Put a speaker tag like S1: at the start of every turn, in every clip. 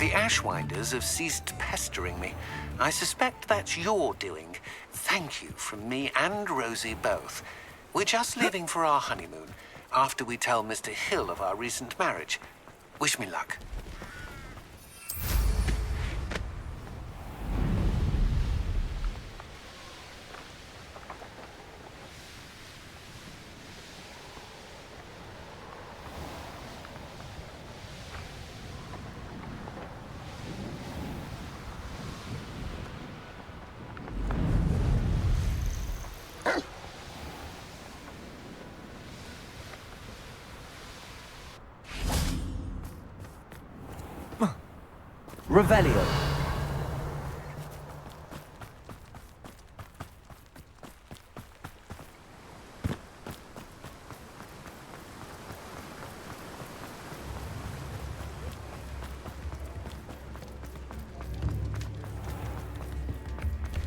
S1: The Ashwinders have ceased pestering me. I suspect that's your doing. Thank you from me and Rosie both. We're just leaving for our honeymoon, after we tell Mr. Hill of our recent marriage. Wish me luck.
S2: Revelio.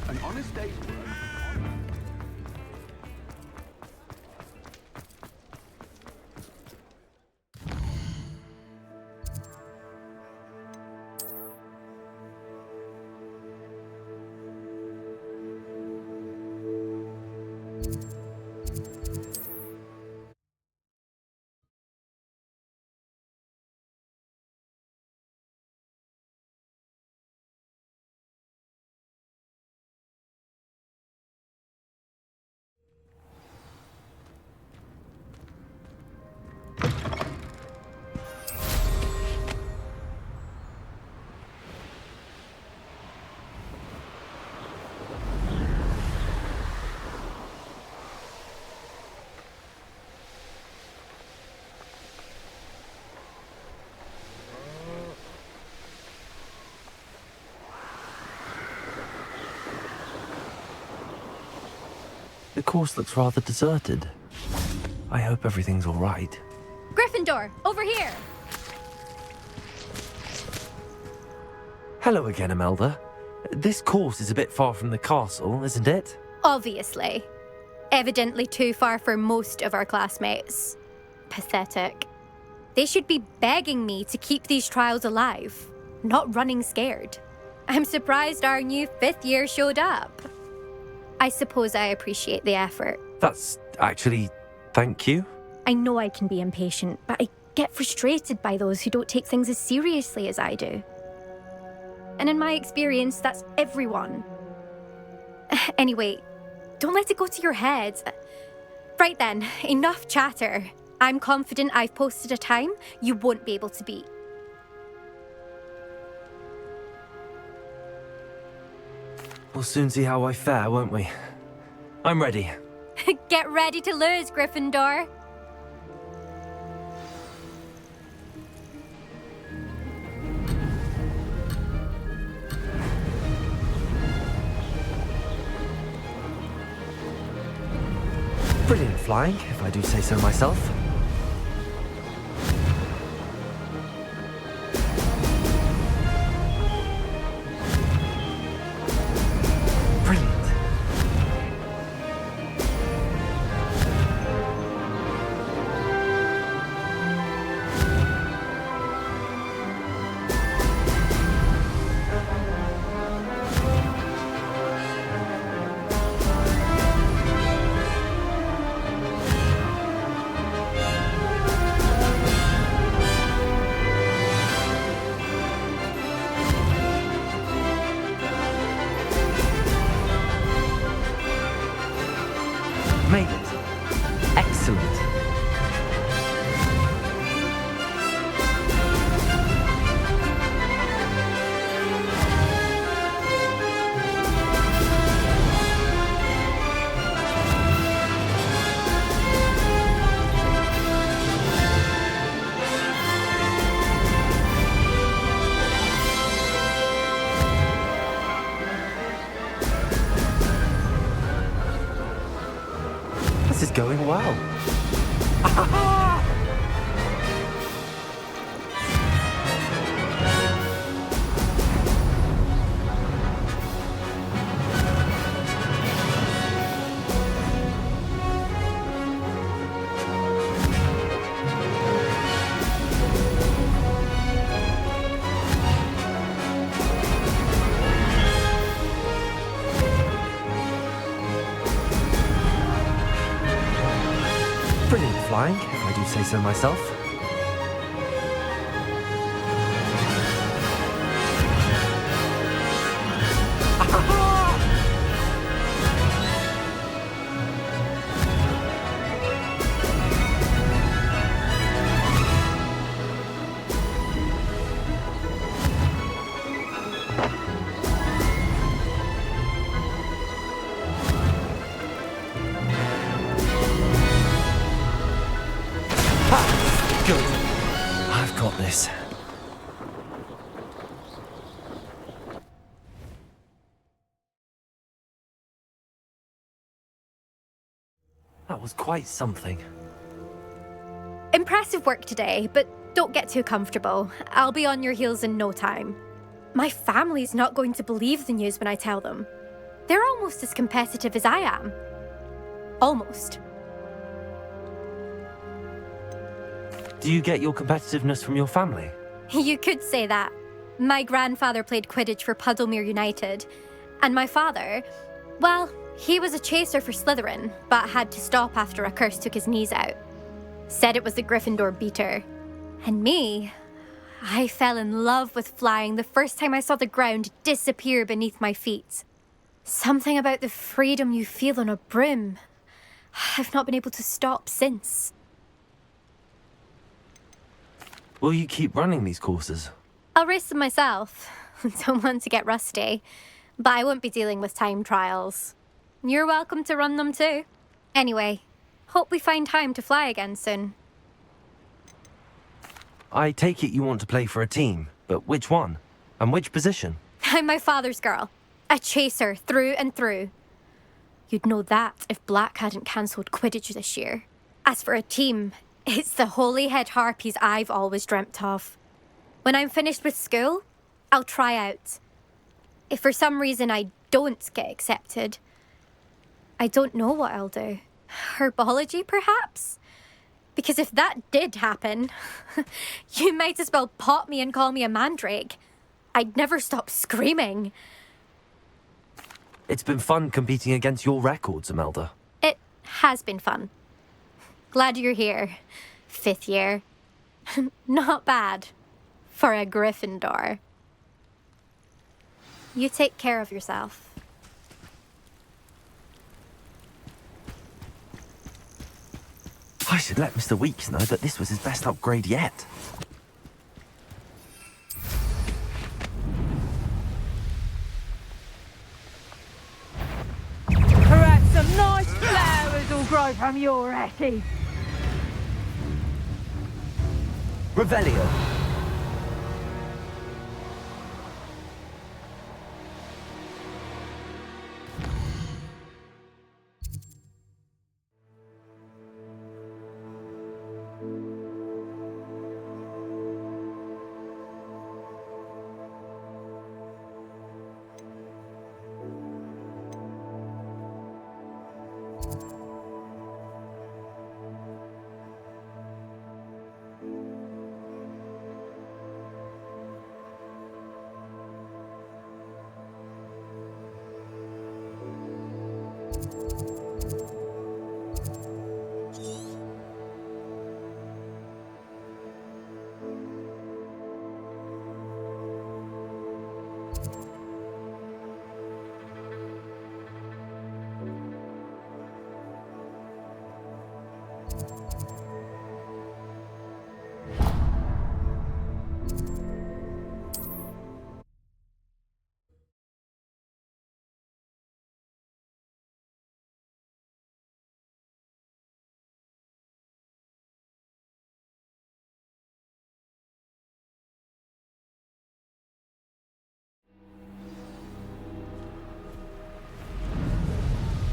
S3: An honest day's work.
S2: The course looks rather deserted. I hope everything's all right.
S4: Gryffindor, over here!
S2: Hello again, Imelda. This course is a bit far from the castle, isn't it?
S4: Obviously. Evidently too far for most of our classmates. Pathetic. They should be begging me to keep these trials alive, not running scared. I'm surprised our new 5th year showed up. I suppose I appreciate the effort.
S2: That's actually... thank you.
S4: I know I can be impatient, but I get frustrated by those who don't take things as seriously as I do. And in my experience, that's everyone. Anyway, don't let it go to your head. Right then, enough chatter. I'm confident I've posted a time you won't be able to beat.
S2: We'll soon see how I fare, won't we? I'm ready.
S4: Get ready to lose, Gryffindor.
S2: Brilliant flying, if I do say so myself. Brilliant. Made it. Excellent. This is going well. flying, if I do say so myself. Good. I've got this. That was quite something.
S4: Impressive work today, but don't get too comfortable. I'll be on your heels in no time. My family's not going to believe the news when I tell them. They're almost as competitive as I am. Almost.
S2: Do you get your competitiveness from your family?
S4: You could say that. My grandfather played Quidditch for Puddlemere United. And my father, well, he was a chaser for Slytherin, but had to stop after a curse took his knees out. Said it was the Gryffindor beater. And me, I fell in love with flying the first time I saw the ground disappear beneath my feet. Something about the freedom you feel on a broom. I've not been able to stop since.
S2: Will you keep running these courses?
S4: I'll race them myself. Don't want to get rusty. But I won't be dealing with time trials. You're welcome to run them too. Anyway, hope we find time to fly again soon.
S2: I take it you want to play for a team, but which one? And which position?
S4: I'm my father's girl. A chaser through and through. You'd know that if Black hadn't cancelled Quidditch this year. As for a team, it's the Holyhead Harpies I've always dreamt of. When I'm finished with school, I'll try out. If for some reason I don't get accepted, I don't know what I'll do. Herbology, perhaps? Because if that did happen, you might as well pop me and call me a mandrake. I'd never stop screaming.
S2: It's been fun competing against your records, Imelda.
S4: It has been fun. Glad you're here. 5th year. Not bad. For a Gryffindor. You take care of yourself.
S2: I should let Mr. Weeks know that this was his best upgrade yet.
S5: Perhaps some nice flowers will grow from your ashes.
S2: Revelio.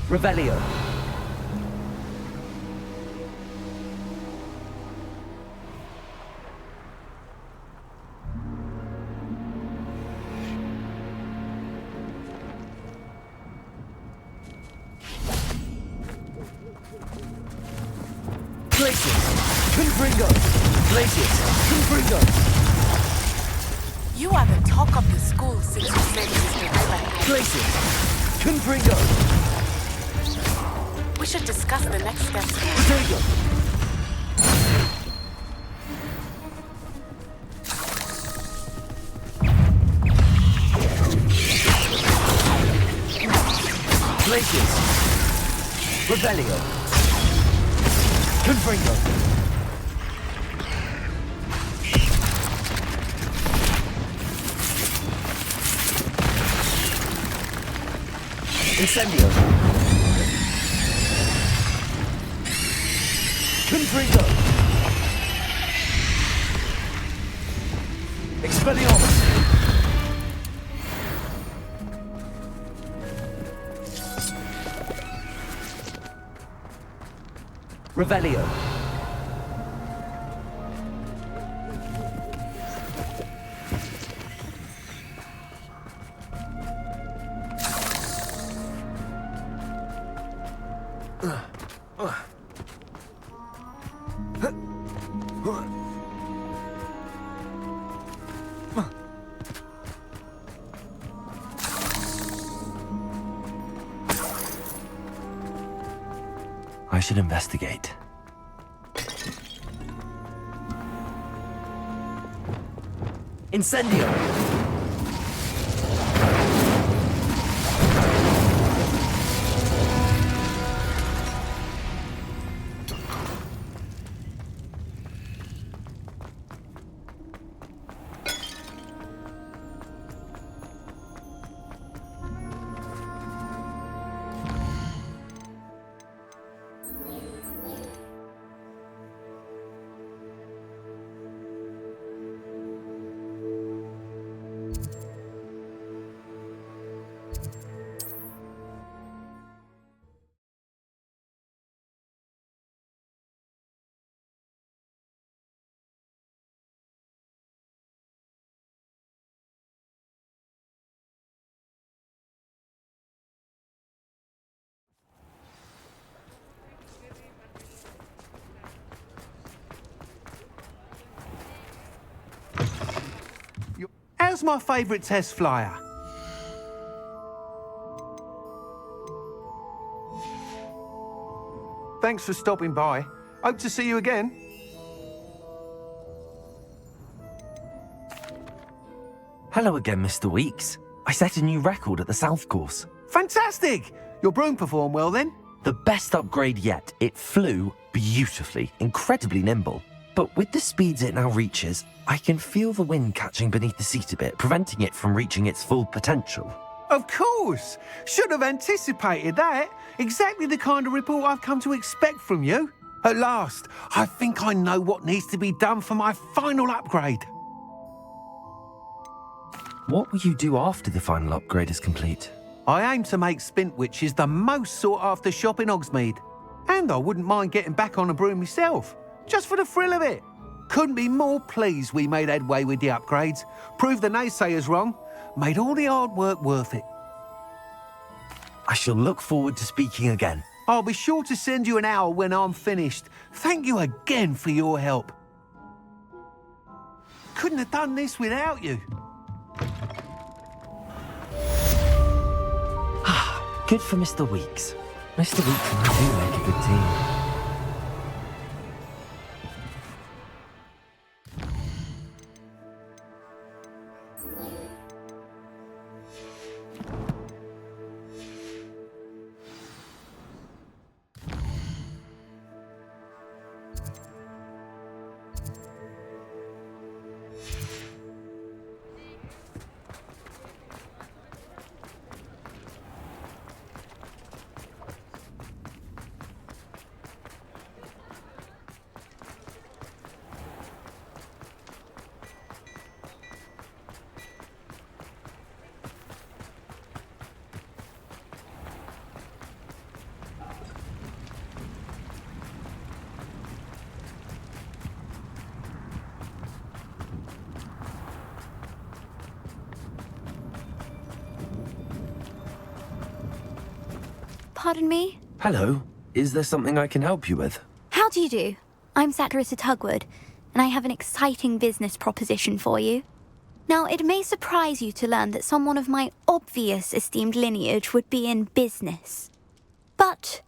S2: Revelio. Glacius. Confringo. Glacius. Confringo.
S6: You are the talk of the school since you said Mr. Ivan.
S2: Glacius. Confringo.
S6: We should discuss the next steps.
S2: Protego. Glaciers! Rebellion! Confringo! Incendio! Confringo! Expelliarmus! Revelio. I should investigate. Incendio!
S3: How's my favourite test flyer? Thanks for stopping by. Hope to see you again.
S2: Hello again, Mr. Weeks. I set a new record at the South Course.
S3: Fantastic! Your broom performed well then?
S2: The best upgrade yet. It flew beautifully, incredibly nimble. But with the speeds it now reaches, I can feel the wind catching beneath the seat a bit, preventing it from reaching its full potential.
S3: Of course! Should have anticipated that. Exactly the kind of report I've come to expect from you. At last, I think I know what needs to be done for my final upgrade.
S2: What will you do after the final upgrade is complete?
S3: I aim to make Spintwitches the most sought-after shop in Hogsmeade. And I wouldn't mind getting back on a broom myself, just for the thrill of it. Couldn't be more pleased we made headway with the upgrades, proved the naysayers wrong, made all the hard work worth it.
S2: I shall look forward to speaking again.
S3: I'll be sure to send you an hour when I'm finished. Thank you again for your help. Couldn't have done this without you.
S2: Good for Mr. Weeks. Mr. Weeks and I do make a good team.
S4: Pardon me?
S2: Hello. Is there something I can help you with?
S4: How do you do? I'm Saccharissa Tugwood, and I have an exciting business proposition for you. Now, it may surprise you to learn that someone of my obvious esteemed lineage would be in business. But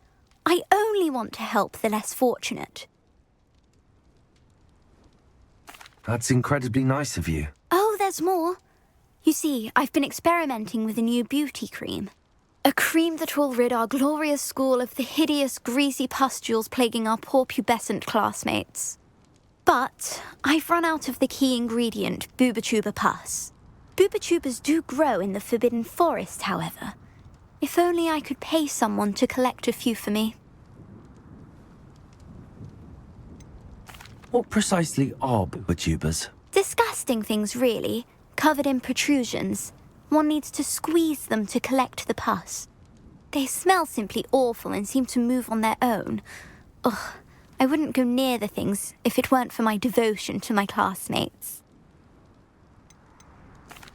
S4: I only want to help the less fortunate.
S2: That's incredibly nice of you.
S4: Oh, there's more. You see, I've been experimenting with a new beauty cream. A cream that will rid our glorious school of the hideous, greasy pustules plaguing our poor pubescent classmates. But I've run out of the key ingredient, Booba-Tuba pus. Booba-Tubas do grow in the Forbidden Forest, however. If only I could pay someone to collect a few for me.
S2: What precisely are booba-tubas?
S4: Disgusting things, really, covered in protrusions. One needs to squeeze them to collect the pus. They smell simply awful and seem to move on their own. Ugh, I wouldn't go near the things if it weren't for my devotion to my classmates.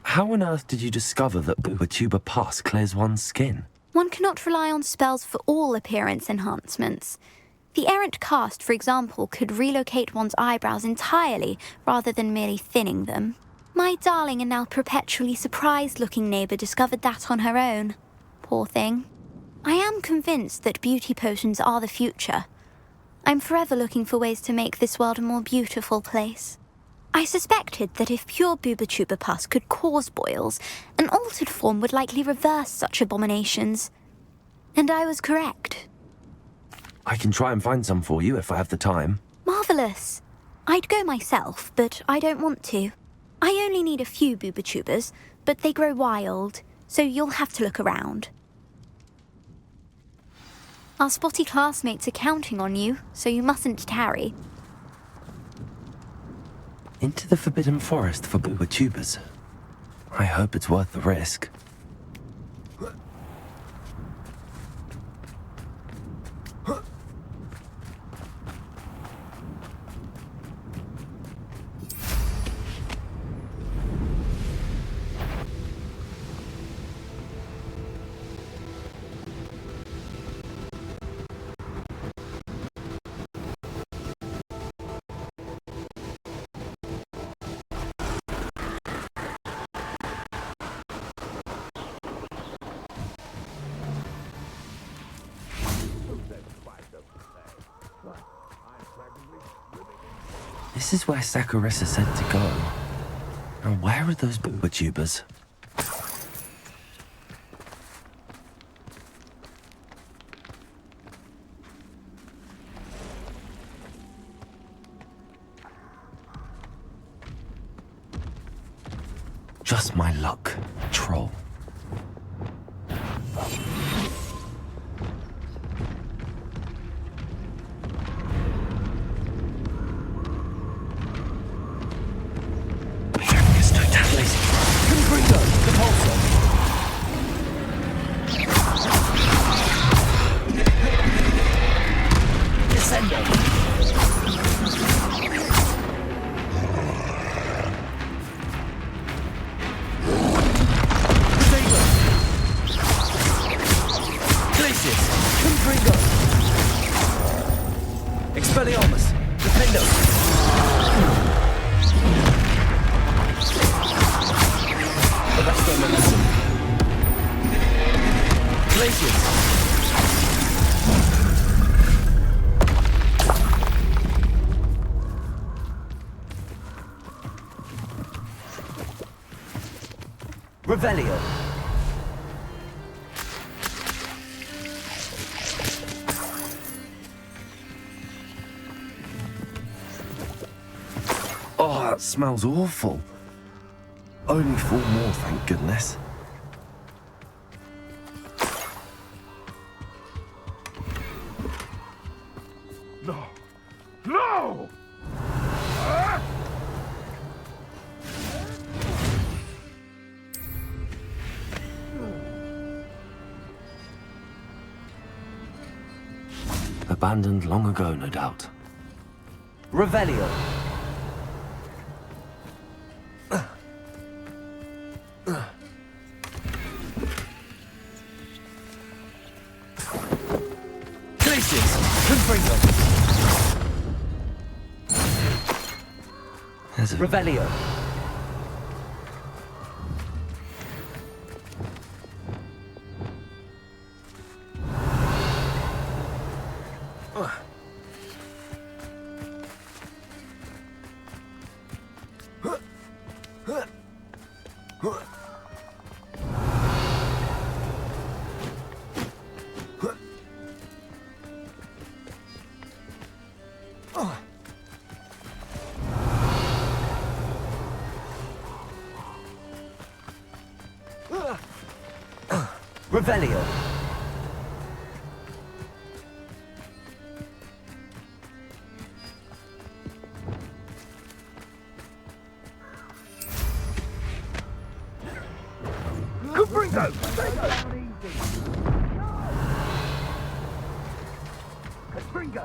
S2: How on earth did you discover that booba-tuba pus clears one's skin?
S4: One cannot rely on spells for all appearance enhancements. The errant cast, for example, could relocate one's eyebrows entirely rather than merely thinning them. My darling and now perpetually surprised-looking neighbour discovered that on her own. Poor thing. I am convinced that beauty potions are the future. I'm forever looking for ways to make this world a more beautiful place. I suspected that if pure booba-tuba pus could cause boils, an altered form would likely reverse such abominations. And I was correct.
S2: I can try and find some for you if I have the time.
S4: Marvellous. I'd go myself, but I don't want to. I only need a few booba-tubas, but they grow wild, so you'll have to look around. Our spotty classmates are counting on you, so you mustn't tarry.
S2: Into the Forbidden Forest for booba-tubas. I hope it's worth the risk. This is where Saccharissa said to go. Now where are those booba-tubas? Just my luck, troll.
S7: Expelliarmus! Defendo! Arresto momentum. Glacius! Revelio!
S2: Oh, that smells awful. Only 4 more, thank goodness.
S8: No! No!
S2: Abandoned long ago, no doubt.
S7: Revelio! Glacius! Confringo!
S2: There's a...
S7: Revelio! Revelio.
S8: Confringo! Confringo!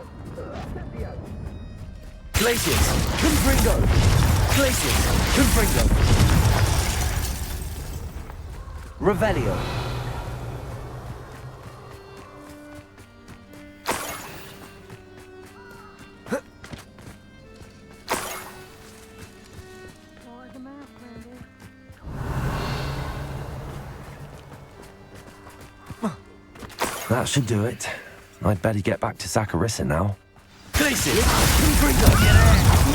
S7: Glacius. Confringo. Glacius. Confringo. Revelio.
S2: That should do it. I'd better get back to Saccharissa now.
S7: Glacius. Confringo.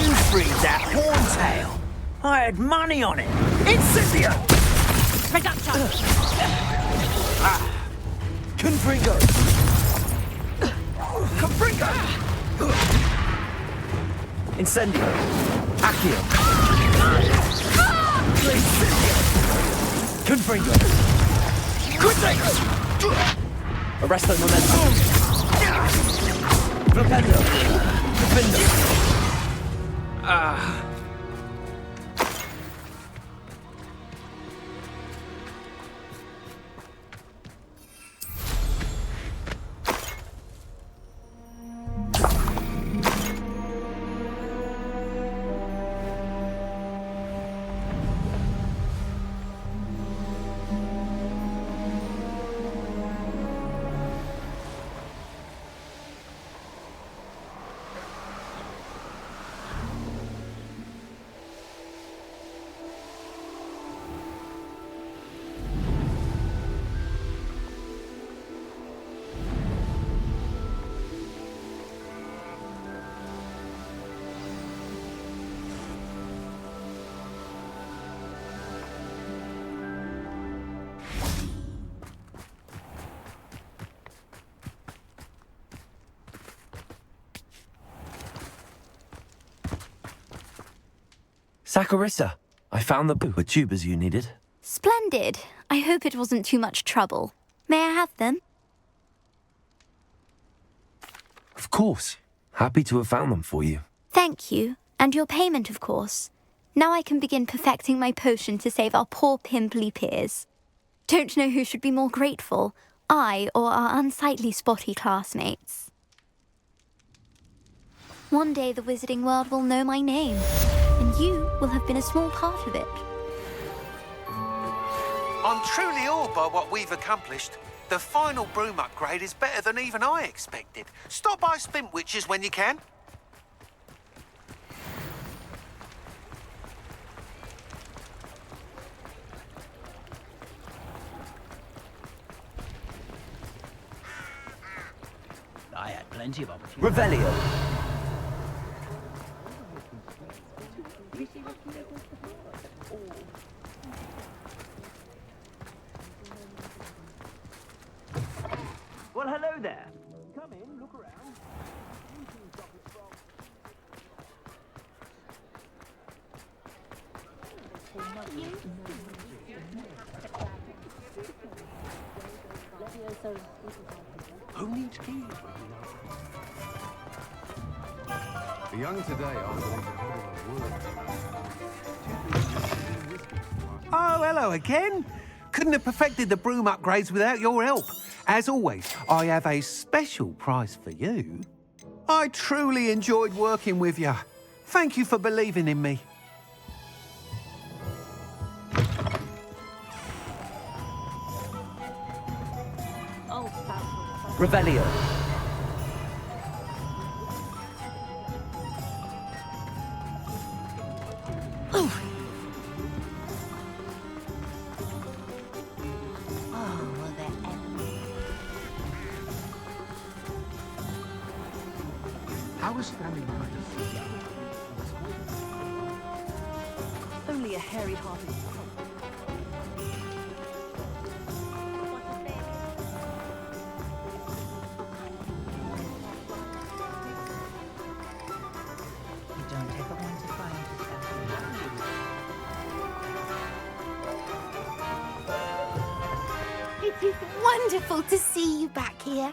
S9: You freed that horntail. I had money on it. Incendio!
S7: Confringo.
S8: Confringo!
S7: Incendio. Accio. Confringo.
S8: Quintango!
S7: Arresto momentum. Flipendo. Defendo.
S2: Saccharissa, I found the pooper tubers you needed.
S10: Splendid. I hope it wasn't too much trouble. May I have them?
S2: Of course. Happy to have found them for you.
S10: Thank you. And your payment, of course. Now I can begin perfecting my potion to save our poor pimply peers. Don't know who should be more grateful, I or our unsightly spotty classmates. One day the wizarding world will know my name, and you will have been a small part of it.
S1: I'm truly awed by what we've accomplished. The final broom upgrade is better than even I expected. Stop by Spintwitches when you can.
S9: I had plenty of opportunity.
S7: Revelio.
S9: Well, hello there. Come in, look around.
S8: Who needs keys? The young today aren't going to have words.
S3: Oh, hello again. Couldn't have perfected the broom upgrades without your help. As always, I have a special prize for you. I truly enjoyed working with you. Thank you for believing in me.
S7: Revelio.
S8: I was standing behind a figure.
S5: Only a hairy-hearted
S6: Wonderful to see you back here.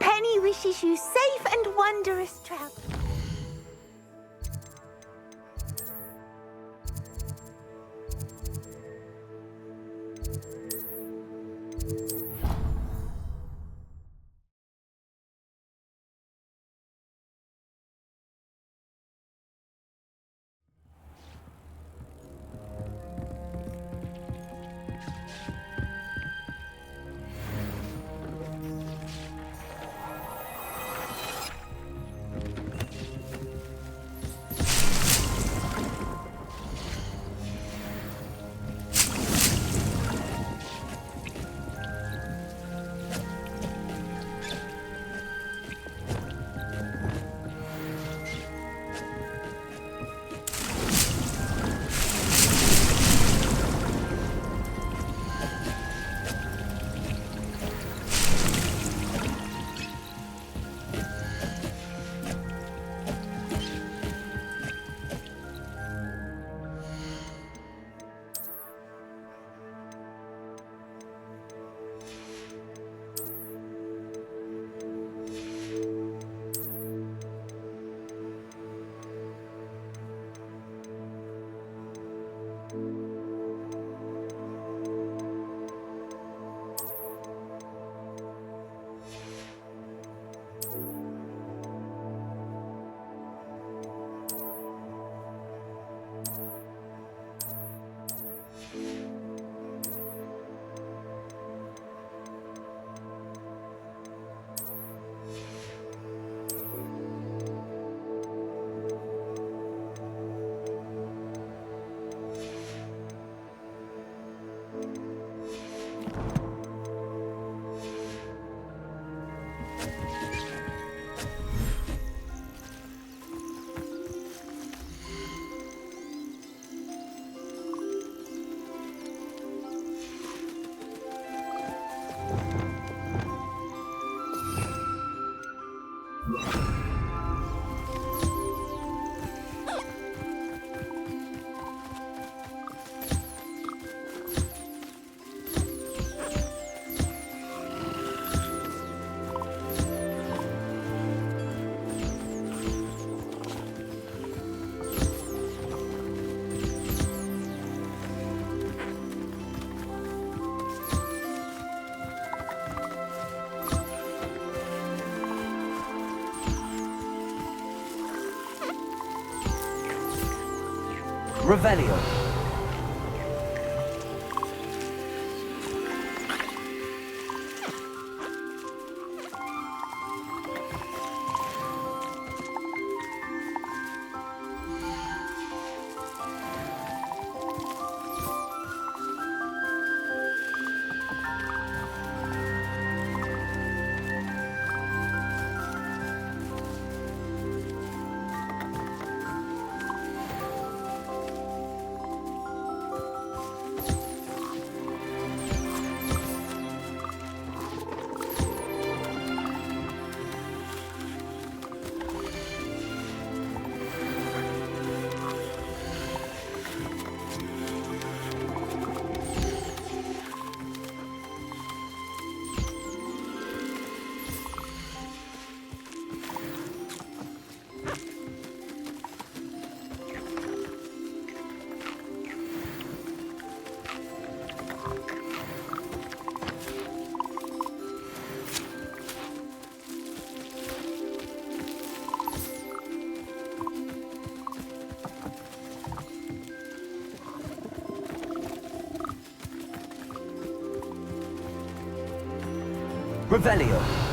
S6: Penny wishes you safe and wondrous travel.
S7: Revelio. Revelio.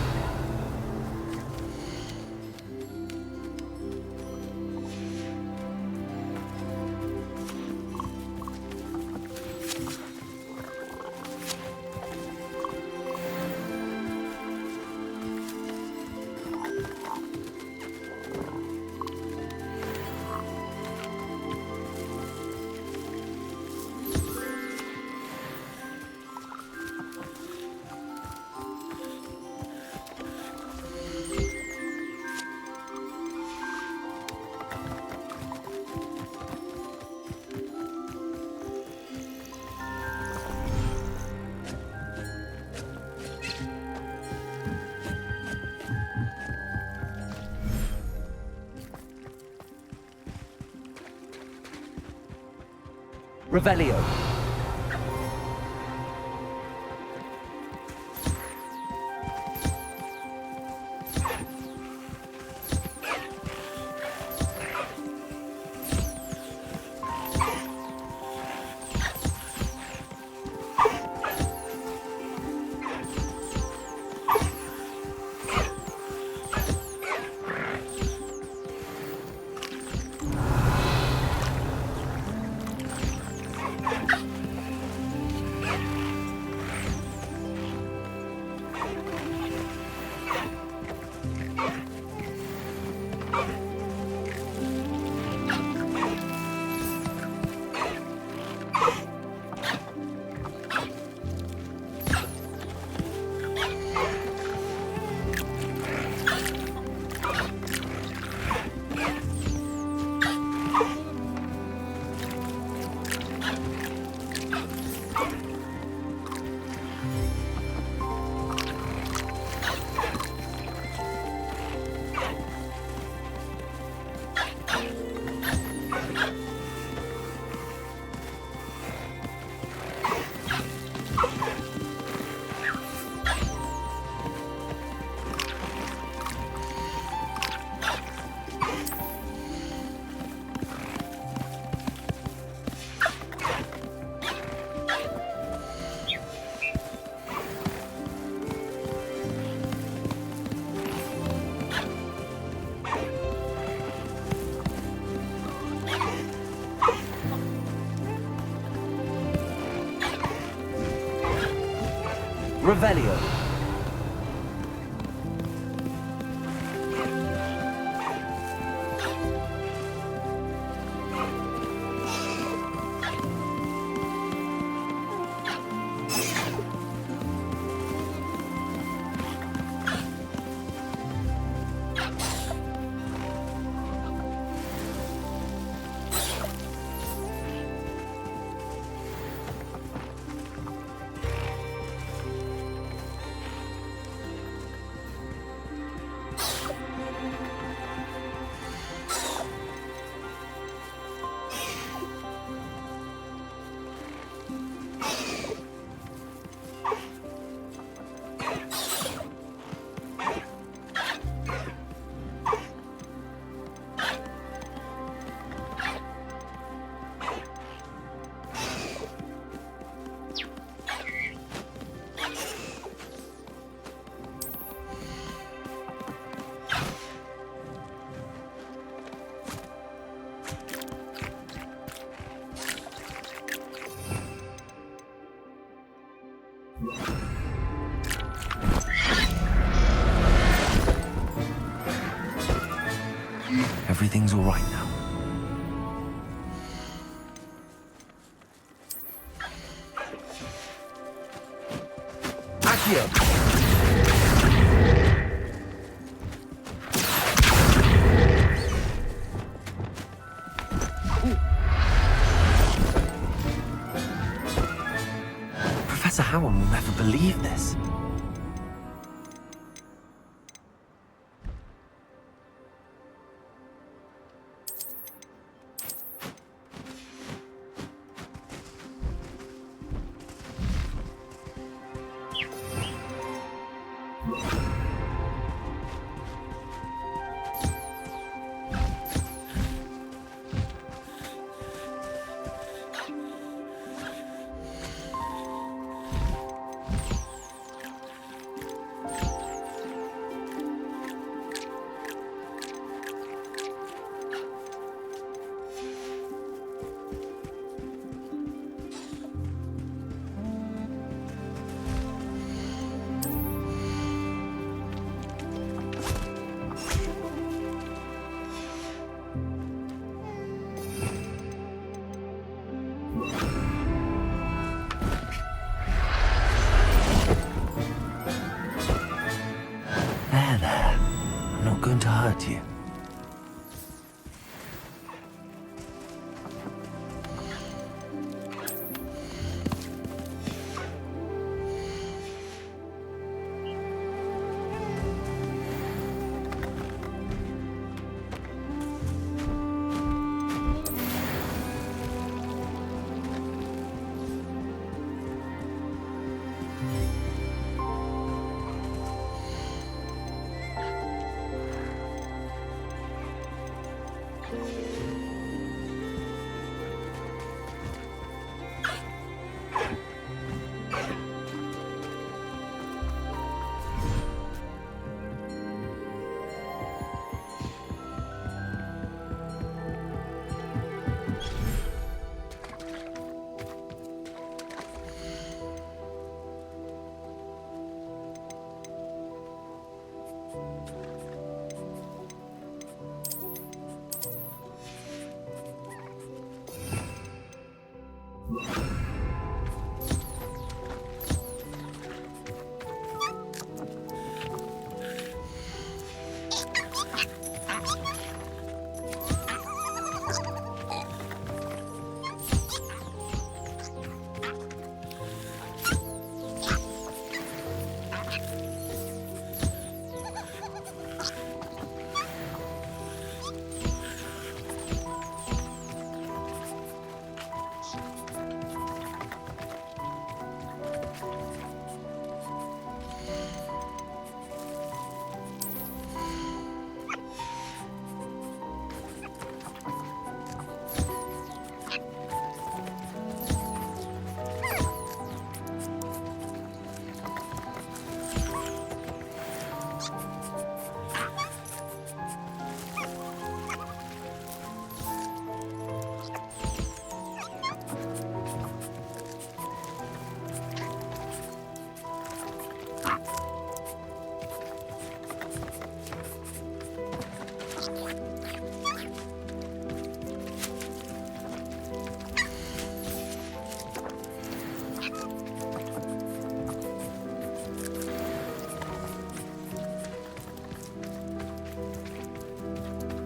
S7: Revelio. Revelio.
S2: Everything's all right now.
S7: Accio.
S2: Professor Howard will never believe this. There. I'm not going to hurt you.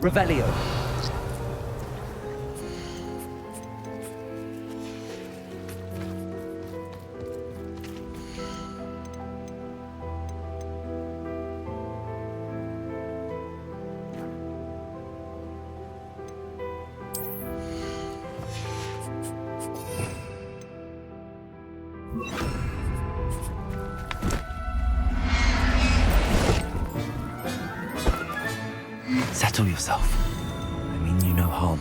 S7: Revelio.
S2: Settle yourself. I mean you no harm.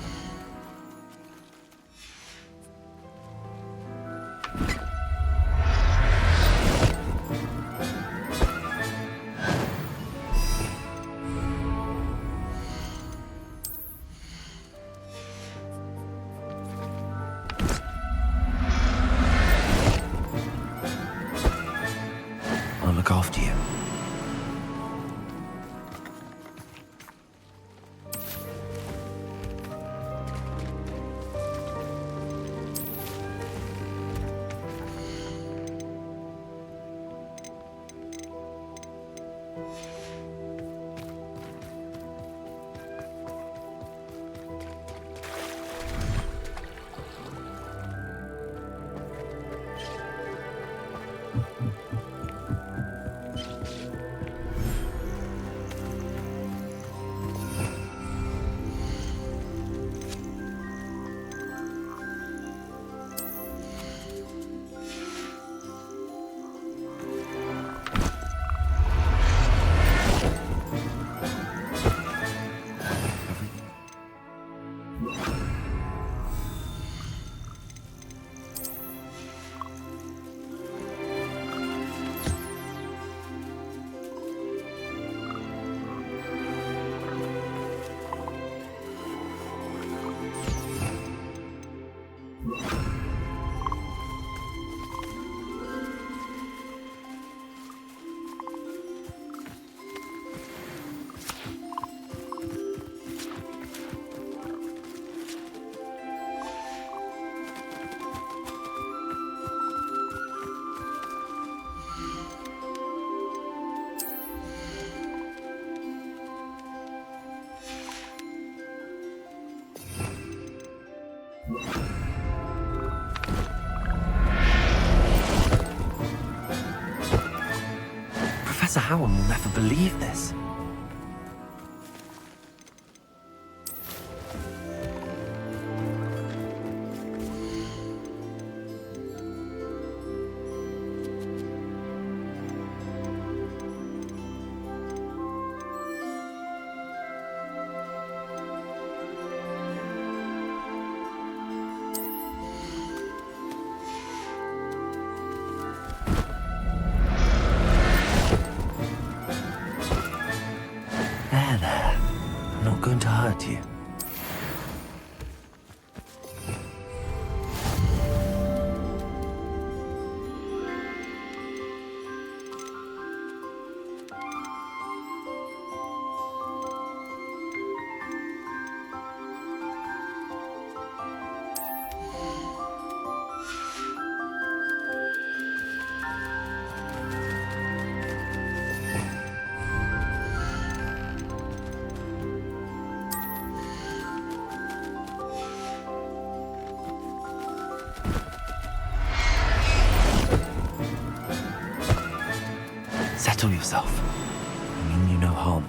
S2: I'll look after you. Professor Howard will never believe this. Settle yourself. I mean you no harm.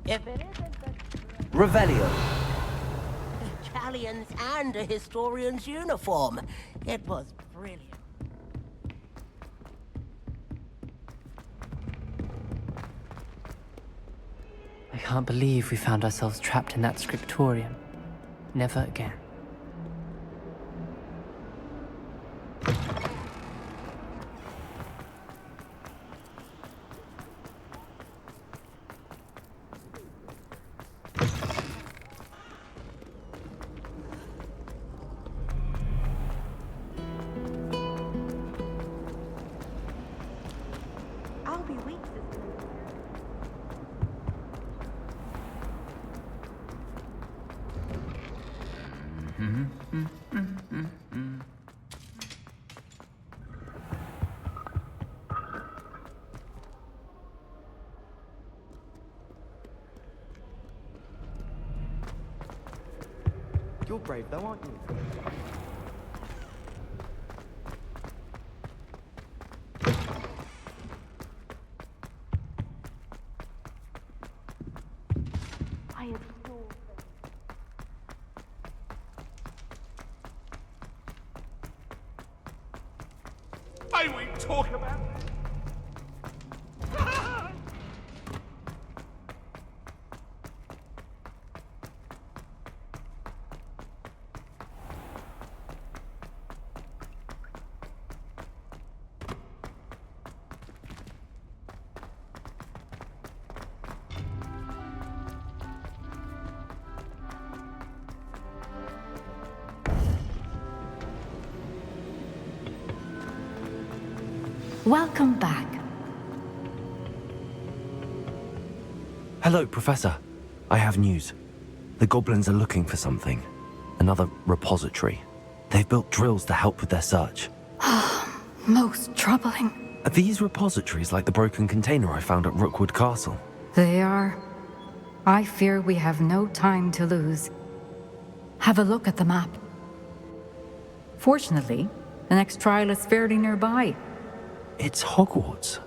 S9: If it isn't
S7: Revelio.
S9: Italians and a historian's uniform. It was brilliant.
S11: I can't believe we found ourselves trapped in that scriptorium. Never again.
S6: I'll be weak this
S7: You're brave though, aren't you?
S6: I adore them.
S12: way we talk about it.
S5: Welcome back.
S2: Hello, Professor. I have news. The goblins are looking for something. Another repository. They've built drills to help with their search.
S5: Most troubling.
S2: Are these repositories like the broken container I found at Rookwood Castle?
S5: They are. I fear we have no time to lose. Have a look at the map. Fortunately, the next trial is fairly nearby.
S2: It's Hogwarts.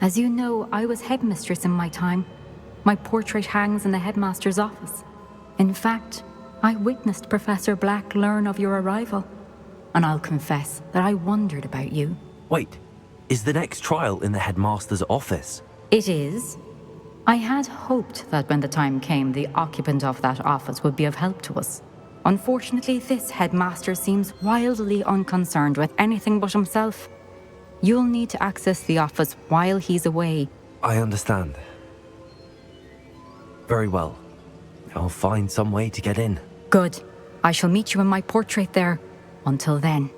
S5: As you know, I was headmistress in my time. My portrait hangs in the headmaster's office. In fact, I witnessed Professor Black learn of your arrival. And I'll confess that I wondered about you.
S2: Wait, is the next trial in the headmaster's office?
S5: It is. I had hoped that when the time came, the occupant of that office would be of help to us. Unfortunately, this headmaster seems wildly unconcerned with anything but himself. You'll need to access the office while he's away.
S2: I understand. Very well. I'll find some way to get in.
S5: Good. I shall meet you in my portrait there. Until then.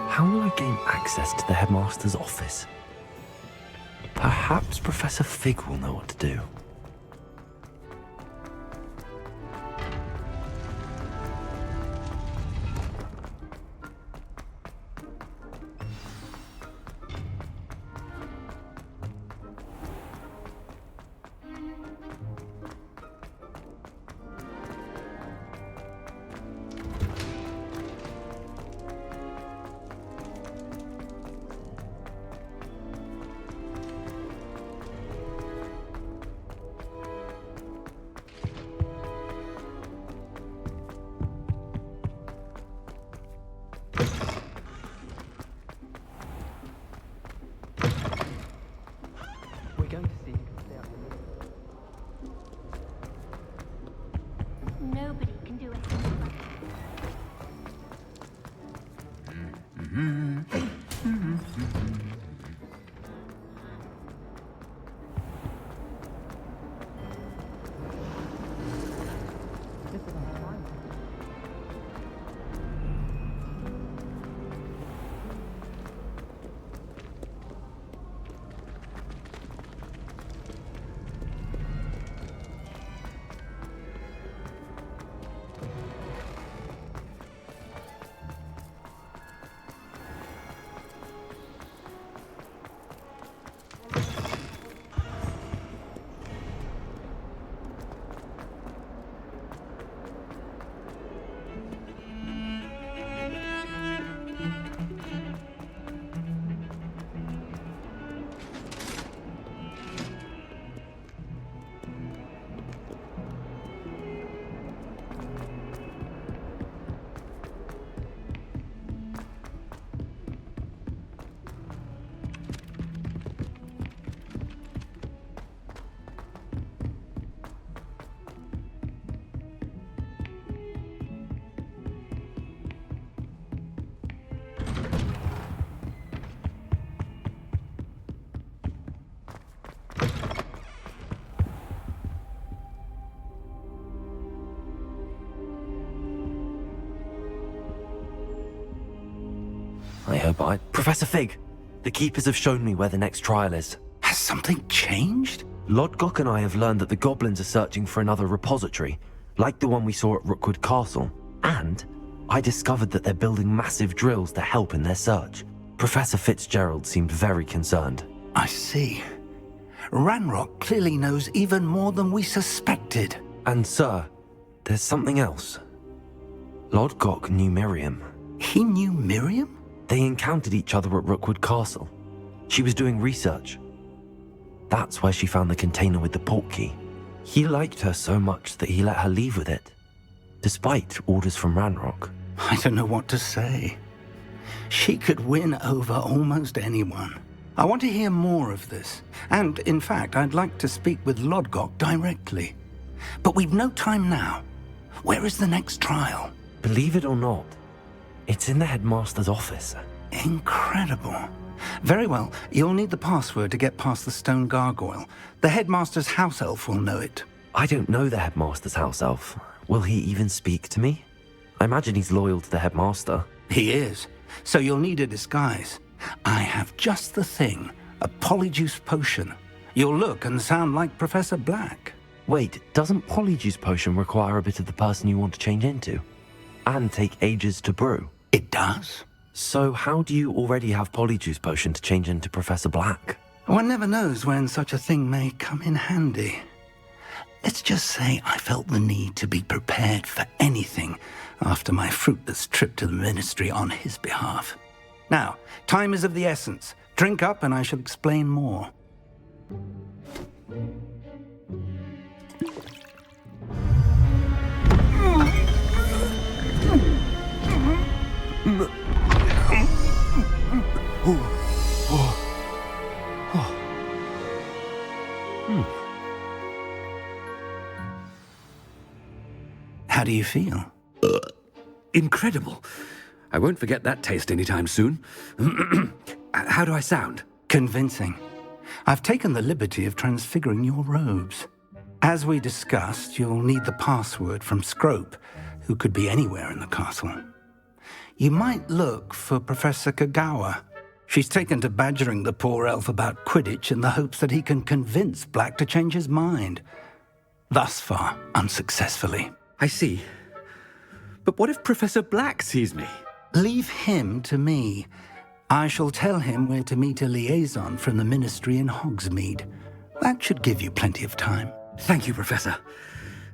S2: How will I gain access to the headmaster's office? Perhaps Professor Fig will know what to do.
S7: We're going to see you stay up in the
S13: Nobody can do it.
S2: I hope Professor Fig, the Keepers have shown me where the next trial is.
S9: Has something changed?
S2: Lodgok and I have learned that the goblins are searching for another repository, like the one we saw at Rookwood Castle. And I discovered that they're building massive drills to help in their search. Professor Fitzgerald seemed very concerned.
S9: I see. Ranrock clearly knows even more than we suspected.
S2: And sir, there's something else. Lodgok knew Miriam.
S9: He knew Miriam?
S2: They encountered each other at Rookwood Castle. She was doing research. That's where she found the container with the portkey. He liked her so much that he let her leave with it, despite orders from Ranrock.
S12: I don't know what to say. She could win over almost anyone. I want to hear more of this. And, in fact, I'd like to speak with Lodgok directly. But we've no time now. Where is the next trial?
S2: Believe it or not, it's in the headmaster's office.
S12: Incredible. Very well. You'll need the password to get past the stone gargoyle. The headmaster's house elf will know it.
S2: I don't know the headmaster's house elf. Will he even speak to me? I imagine he's loyal to the headmaster.
S12: He is. So you'll need a disguise. I have just the thing. A polyjuice potion. You'll look and sound like Professor Black.
S2: Wait, doesn't polyjuice potion require a bit of the person you want to change into? And take ages to brew?
S12: It does.
S2: So how do you already have polyjuice potion to change into Professor Black?
S12: One never knows when such a thing may come in handy. Let's just say I felt the need to be prepared for anything after my fruitless trip to the ministry on his behalf. Now, time is of the essence. Drink up and I shall explain more. How do you feel?
S13: Incredible. I won't forget that taste anytime soon. How do I sound?
S12: Convincing. I've taken the liberty of transfiguring your robes. As we discussed, you'll need the password from Scrope, who could be anywhere in the castle. You might look for Professor Kagawa. She's taken to badgering the poor elf about Quidditch in the hopes that he can convince Black to change his mind. Thus far, unsuccessfully.
S13: I see. But what if Professor Black sees me?
S12: Leave him to me. I shall tell him where to meet a liaison from the ministry in Hogsmeade. That should give you plenty of time.
S13: Thank you, Professor.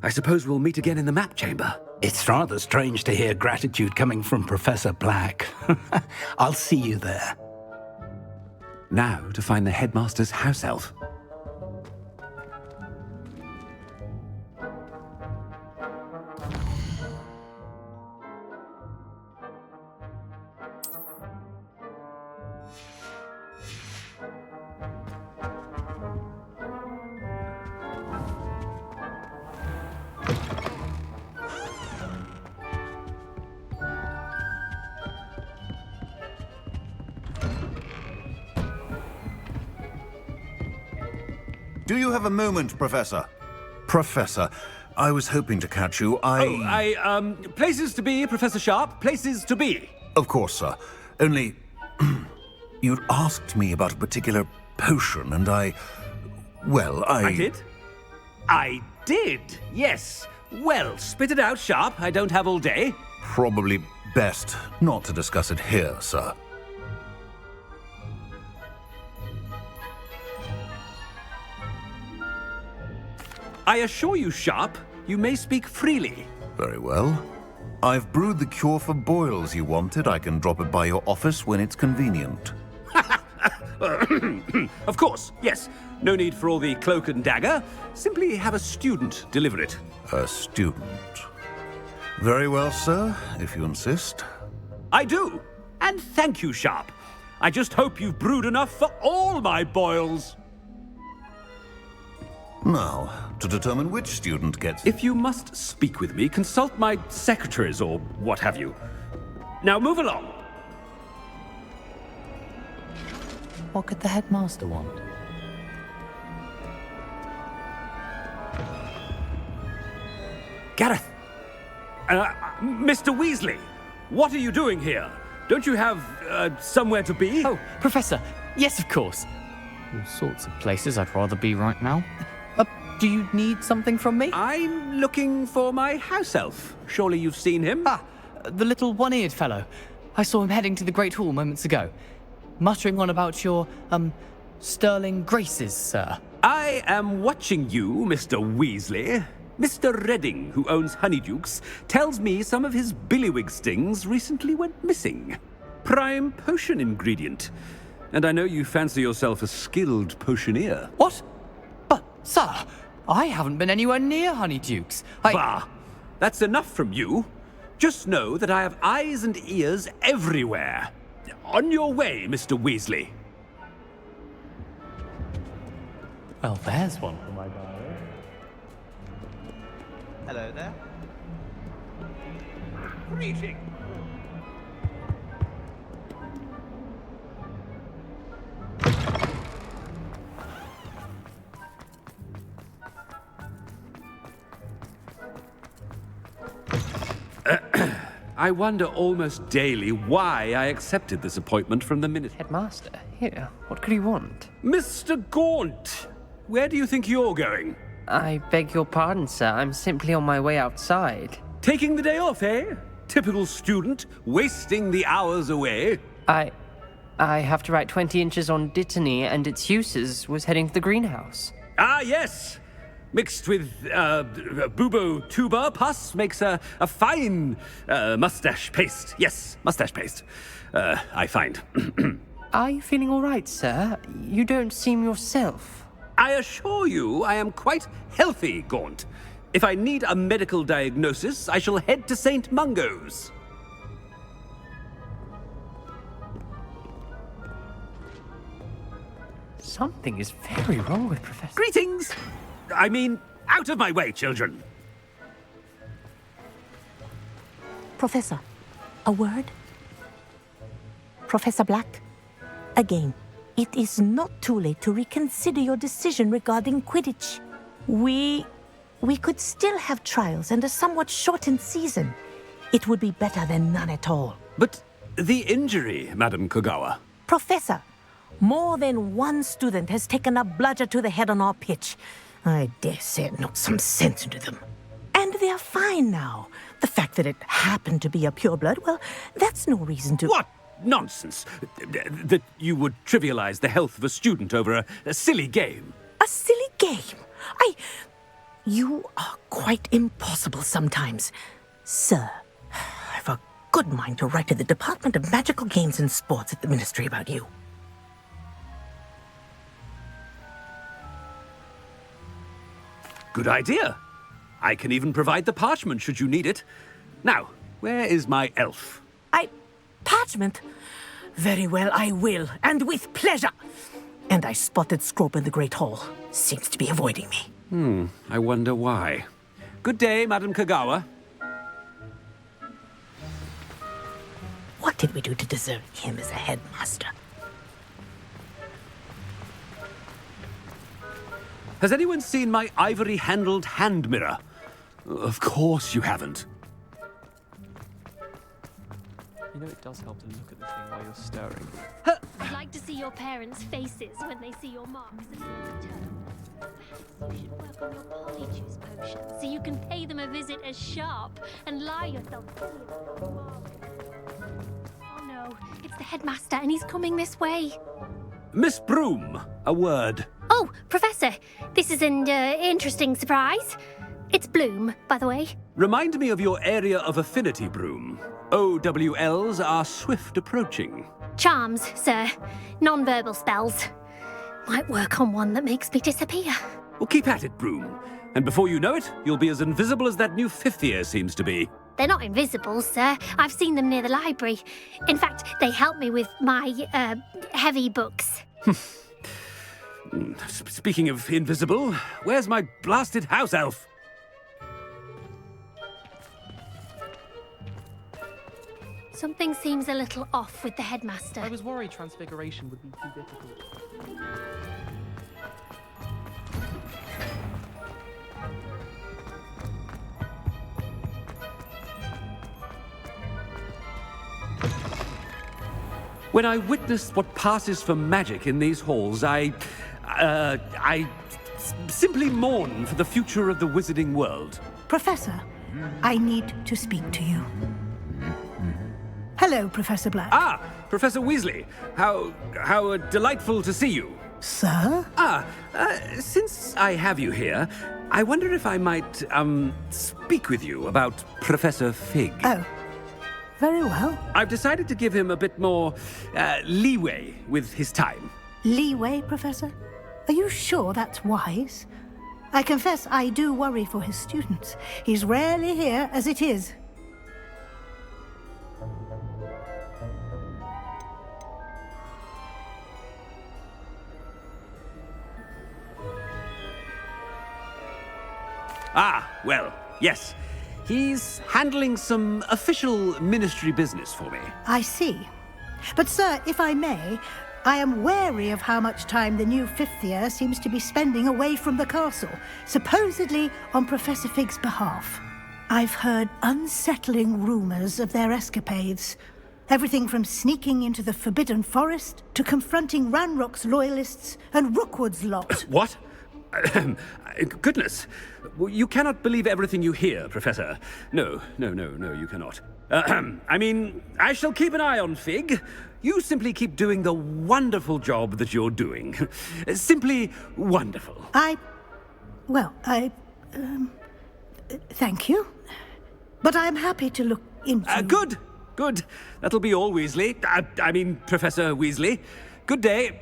S13: I suppose we'll meet again in the map chamber.
S12: It's rather strange to hear gratitude coming from Professor Black. I'll see you there.
S13: Now to find the headmaster's house elf.
S14: Do you have a moment, Professor? Professor, I was hoping to catch you.
S13: Places to be, Professor Sharp. Places to be.
S14: Of course, sir. Only, you'd asked me about a particular potion, and I
S13: did? I did, yes. Well, spit it out, Sharp. I don't have all day.
S14: Probably best not to discuss it here, sir.
S13: I assure you, Sharp, you may speak freely.
S14: Very well. I've brewed the cure for boils you wanted. I can drop it by your office when it's convenient.
S13: Of course, yes. No need for all the cloak and dagger. Simply have a student deliver it.
S14: A student. Very well, sir, if you insist.
S13: I do. And thank you, Sharp. I just hope you've brewed enough for all my boils.
S14: Now, to determine which student gets...
S13: If you must speak with me, consult my secretaries or what have you. Now move along.
S11: What could the headmaster want?
S13: Gareth! Mr. Weasley, what are you doing here? Don't you have, somewhere to be?
S11: Oh, Professor, yes, of course. All sorts of places I'd rather be right now. Do you need something from me?
S13: I'm looking for my house elf. Surely you've seen him?
S11: Ah, the little one-eared fellow. I saw him heading to the Great Hall moments ago, muttering on about your, sterling graces, sir.
S13: I am watching you, Mr. Weasley. Mr. Redding, who owns Honeydukes, tells me some of his billywig stings recently went missing. Prime potion ingredient. And I know you fancy yourself a skilled potioneer.
S11: What? But, sir, I haven't been anywhere near Honeydukes.
S13: Bah! That's enough from you. Just know that I have eyes and ears everywhere. On your way, Mr. Weasley.
S11: Well, there's one for my diary.
S15: Hello there.
S13: Greeting. I wonder almost daily why I accepted this appointment from the minute.
S7: Headmaster, here, what could you want?
S13: Mr. Gaunt! Where do you think you're going?
S7: I beg your pardon, sir. I'm simply on my way outside.
S13: Taking the day off, eh? Typical student, wasting the hours away.
S7: I have to write 20 inches on Dittany and its uses. Was heading to the greenhouse.
S13: Ah, yes! Mixed with bubo tuber pus makes a fine mustache paste. Yes, mustache paste. I find.
S7: Are you feeling all right, sir? You don't seem yourself.
S13: I assure you I am quite healthy, Gaunt. If I need a medical diagnosis, I shall head to St. Mungo's.
S7: Something is very wrong with Professor...
S13: Greetings! I mean, out of my way, children.
S16: Professor, a word? Professor Black, again, it is not too late to reconsider your decision regarding Quidditch. We could still have trials and a somewhat shortened season. It would be better than none at all.
S13: But the injury, Madam Kogawa.
S16: Professor, more than one student has taken a bludger to the head on our pitch. I dare say it knocked some sense into them. And they're fine now. The fact that it happened to be a pureblood, well, that's no reason to...
S13: What nonsense! That you would trivialize the health of a student over a silly game.
S16: A silly game? You are quite impossible sometimes. Sir, I've a good mind to write to the Department of Magical Games and Sports at the Ministry about you.
S13: Good idea. I can even provide the parchment should you need it. Now, where is my elf?
S16: Parchment? Very well, I will, and with pleasure. And I spotted Scrope in the Great Hall. Seems to be avoiding me.
S13: I wonder why. Good day, Madam Kogawa.
S16: What did we do to deserve him as a headmaster?
S13: Has anyone seen my ivory-handled hand mirror? Of course you haven't.
S7: You know it does help to look at the thing while you're stirring.
S17: I'd like to see your parents' faces when they see your marks at your return. Perhaps you should work on your polyjuice potion so you can pay them a visit as sharp and lie yourself to
S4: Oh no, it's the headmaster and he's coming this way.
S13: Miss Broom, a word.
S17: Oh, Professor, this is an interesting surprise. It's Bloom, by the way.
S13: Remind me of your area of affinity, Broom. OWLs are swift approaching.
S17: Charms, sir. Non-verbal spells. Might work on one that makes me disappear.
S13: Well, keep at it, Broom. And before you know it, you'll be as invisible as that new fifth year seems to be.
S17: They're not invisible, sir. I've seen them near the library. In fact, they help me with my, heavy books.
S13: Speaking of invisible, where's my blasted house elf?
S17: Something seems a little off with the headmaster.
S7: I was worried transfiguration would be too difficult.
S13: When I witness what passes for magic in these halls, I simply mourn for the future of the wizarding world.
S16: Professor, I need to speak to you. Hello, Professor Black.
S13: Ah, Professor Weasley. How delightful to see you.
S16: Sir?
S13: Since I have you here, I wonder if I might, speak with you about Professor Fig.
S16: Oh, very well.
S13: I've decided to give him a bit more, leeway with his time.
S16: Leeway, Professor? Are you sure that's wise?
S15: I confess I do worry for his students. He's rarely here as it is.
S13: Ah, well, yes. He's handling some official ministry business for me.
S15: I see. But, sir, if I may, I am wary of how much time the new fifth year seems to be spending away from the castle, supposedly on Professor Fig's behalf. I've heard unsettling rumors of their escapades. Everything from sneaking into the Forbidden Forest to confronting Ranrock's loyalists and Rookwood's lot.
S13: What? Goodness. You cannot believe everything you hear, Professor. No, you cannot. I mean, I shall keep an eye on Fig. You simply keep doing the wonderful job that you're doing. Simply wonderful.
S15: Thank you. But I'm happy to look into...
S13: Good. That'll be all, Weasley. I mean, Professor Weasley. Good day.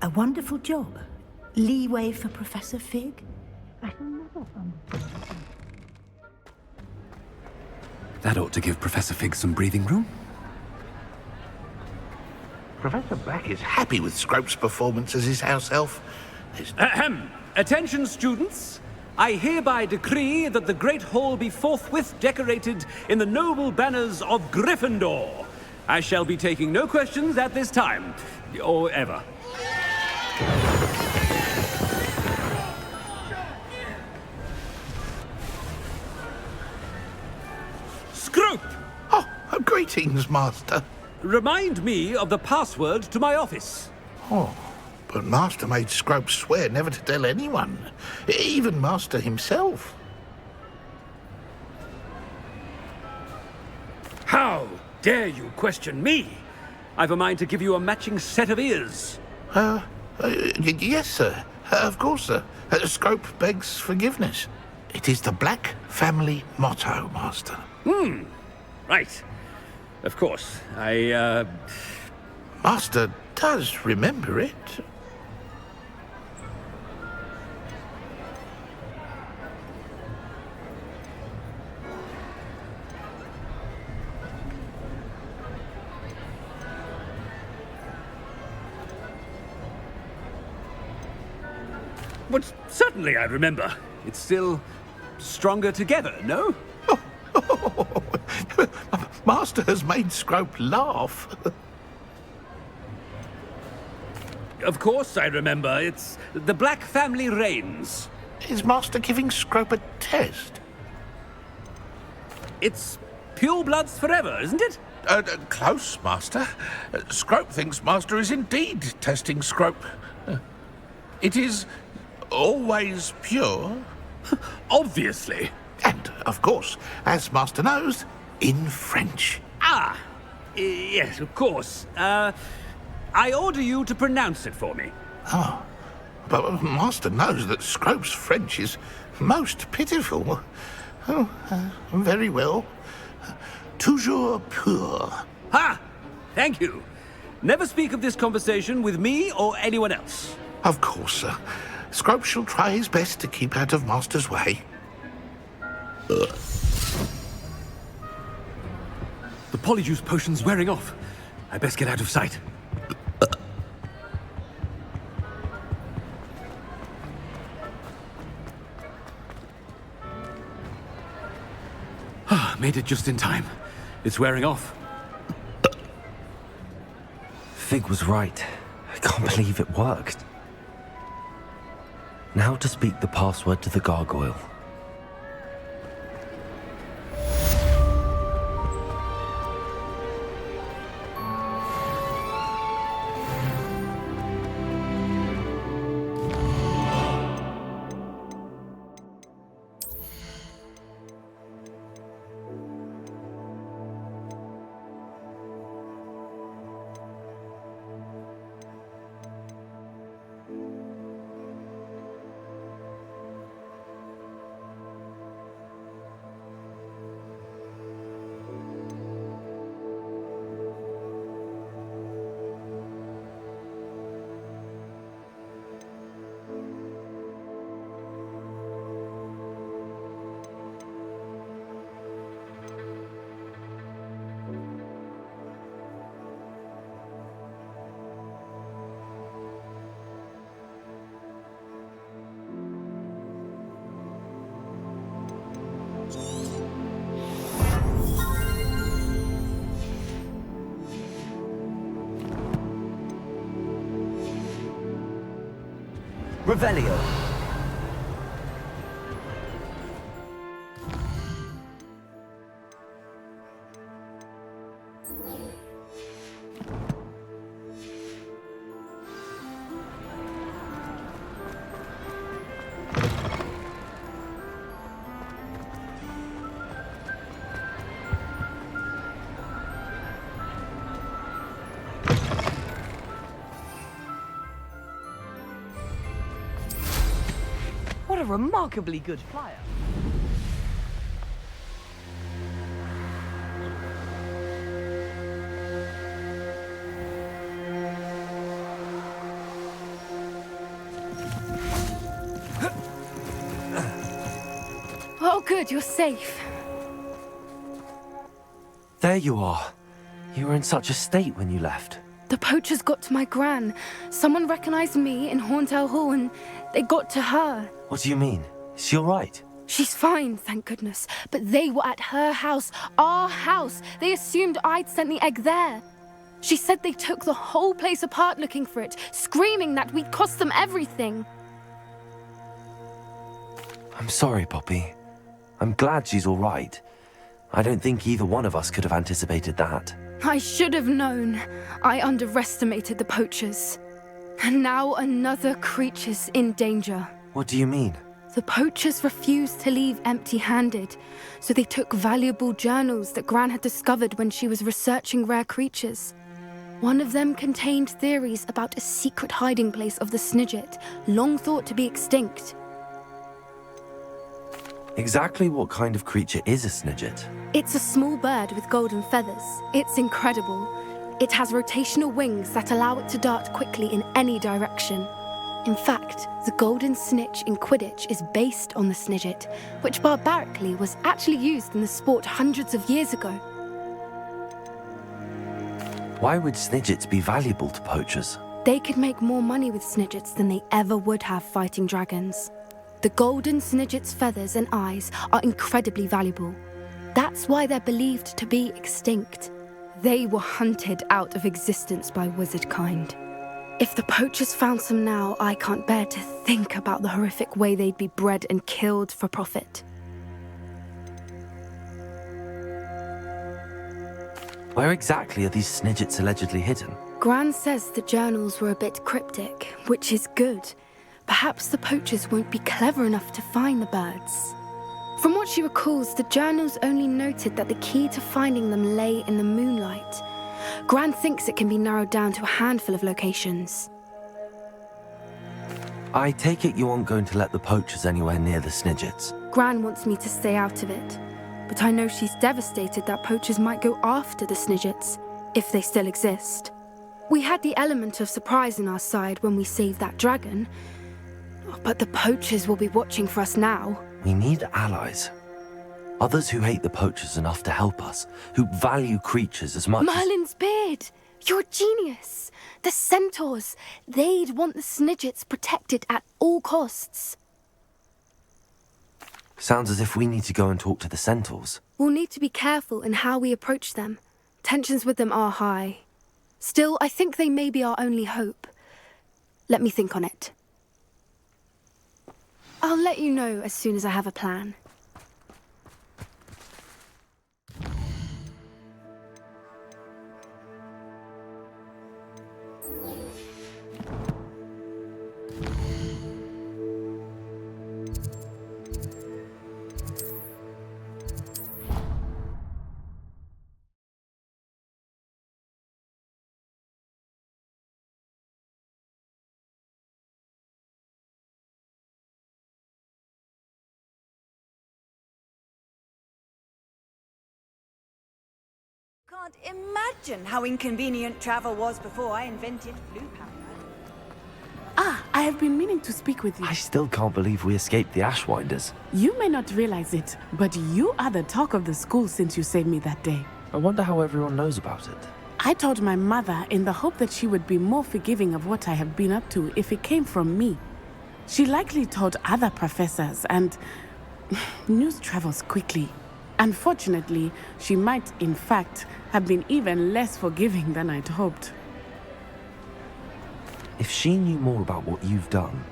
S15: A wonderful job. Leeway for Professor Fig.
S13: That ought to give Professor Fig some breathing room.
S18: Professor Black is happy with Scrope's performance as his house elf.
S13: Attention, students. I hereby decree that the Great Hall be forthwith decorated in the noble banners of Gryffindor. I shall be taking no questions at this time, or ever. Scrope!
S18: Oh, greetings, Master.
S13: Remind me of the password to my office.
S18: Oh, but Master made Scrope swear never to tell anyone, even Master himself.
S13: How dare you question me? I've a mind to give you a matching set of ears.
S18: Yes, sir. Of course, sir. Scrope begs forgiveness. It is the Black family motto, Master.
S13: Right. Of course.
S18: Master does remember it.
S13: But certainly I remember. It's still stronger together, no?
S18: Master has made Scrope laugh.
S13: Of course I remember. It's the Black family reigns.
S18: Is Master giving Scrope a test?
S13: It's pure bloods forever, isn't it?
S18: Close, Master. Scrope thinks Master is indeed testing Scrope. It is always pure.
S13: Obviously.
S18: And, of course, as Master knows, in French.
S13: Yes, of course. I order you to pronounce it for me.
S18: Oh, but Master knows that Scrope's French is most pitiful. Oh, very well. Toujours pur.
S13: Ha! Thank you. Never speak of this conversation with me or anyone else.
S18: Of course, sir. Scrope shall try his best to keep out of Master's way.
S13: The polyjuice potion's wearing off. I best get out of sight. Made it just in time. It's wearing off.
S2: Fig was right. I can't believe it worked. Now to speak the password to the gargoyle. Revelio.
S11: What a remarkably good flyer.
S4: Oh, good, you're safe.
S2: There you are. You were in such a state when you left.
S4: The poachers got to my gran. Someone recognized me in Horntail Hall and they got to her.
S2: What do you mean? Is she all right?
S4: She's fine, thank goodness. But they were at her house, our house. They assumed I'd sent the egg there. She said they took the whole place apart looking for it, screaming that we'd cost them everything.
S2: I'm sorry, Poppy. I'm glad she's all right. I don't think either one of us could have anticipated that.
S4: I should have known. I underestimated the poachers. And now another creature's in danger.
S2: What do you mean?
S4: The poachers refused to leave empty-handed, so they took valuable journals that Gran had discovered when she was researching rare creatures. One of them contained theories about a secret hiding place of the Snidget, long thought to be extinct.
S2: Exactly what kind of creature is a Snidget?
S4: It's a small bird with golden feathers. It's incredible. It has rotational wings that allow it to dart quickly in any direction. In fact, the golden snitch in Quidditch is based on the Snidget, which barbarically was actually used in the sport hundreds of years ago.
S2: Why would Snidgets be valuable to poachers?
S4: They could make more money with Snidgets than they ever would have fighting dragons. The golden Snidget's feathers and eyes are incredibly valuable. That's why they're believed to be extinct. They were hunted out of existence by wizard kind. If the poachers found some now, I can't bear to think about the horrific way they'd be bred and killed for profit.
S2: Where exactly are these Snidgets allegedly hidden?
S4: Gran says the journals were a bit cryptic, which is good. Perhaps the poachers won't be clever enough to find the birds. From what she recalls, the journals only noted that the key to finding them lay in the moonlight. Gran thinks it can be narrowed down to a handful of locations.
S2: I take it you aren't going to let the poachers anywhere near the Snidgets.
S4: Gran wants me to stay out of it, but I know she's devastated that poachers might go after the Snidgets, if they still exist. We had the element of surprise on our side when we saved that dragon, but the poachers will be watching for us now.
S2: We need allies. Others who hate the poachers enough to help us, who value creatures as much
S4: Merlin's beard! You're a genius! The centaurs! They'd want the Snidgets protected at all costs.
S2: Sounds as if we need to go and talk to the centaurs.
S4: We'll need to be careful in how we approach them. Tensions with them are high. Still, I think they may be our only hope. Let me think on it. I'll let you know as soon as I have a plan.
S19: Can't imagine how inconvenient travel was before I invented blue powder.
S20: Ah, I have been meaning to speak with you.
S2: I still can't believe we escaped the Ashwinders.
S20: You may not realize it, but you are the talk of the school since you saved me that day.
S2: I wonder how everyone knows about it.
S20: I told my mother in the hope that she would be more forgiving of what I have been up to if it came from me. She likely told other professors, and news travels quickly. Unfortunately, she might, in fact, have been even less forgiving than I'd hoped.
S2: If she knew more about what you've done,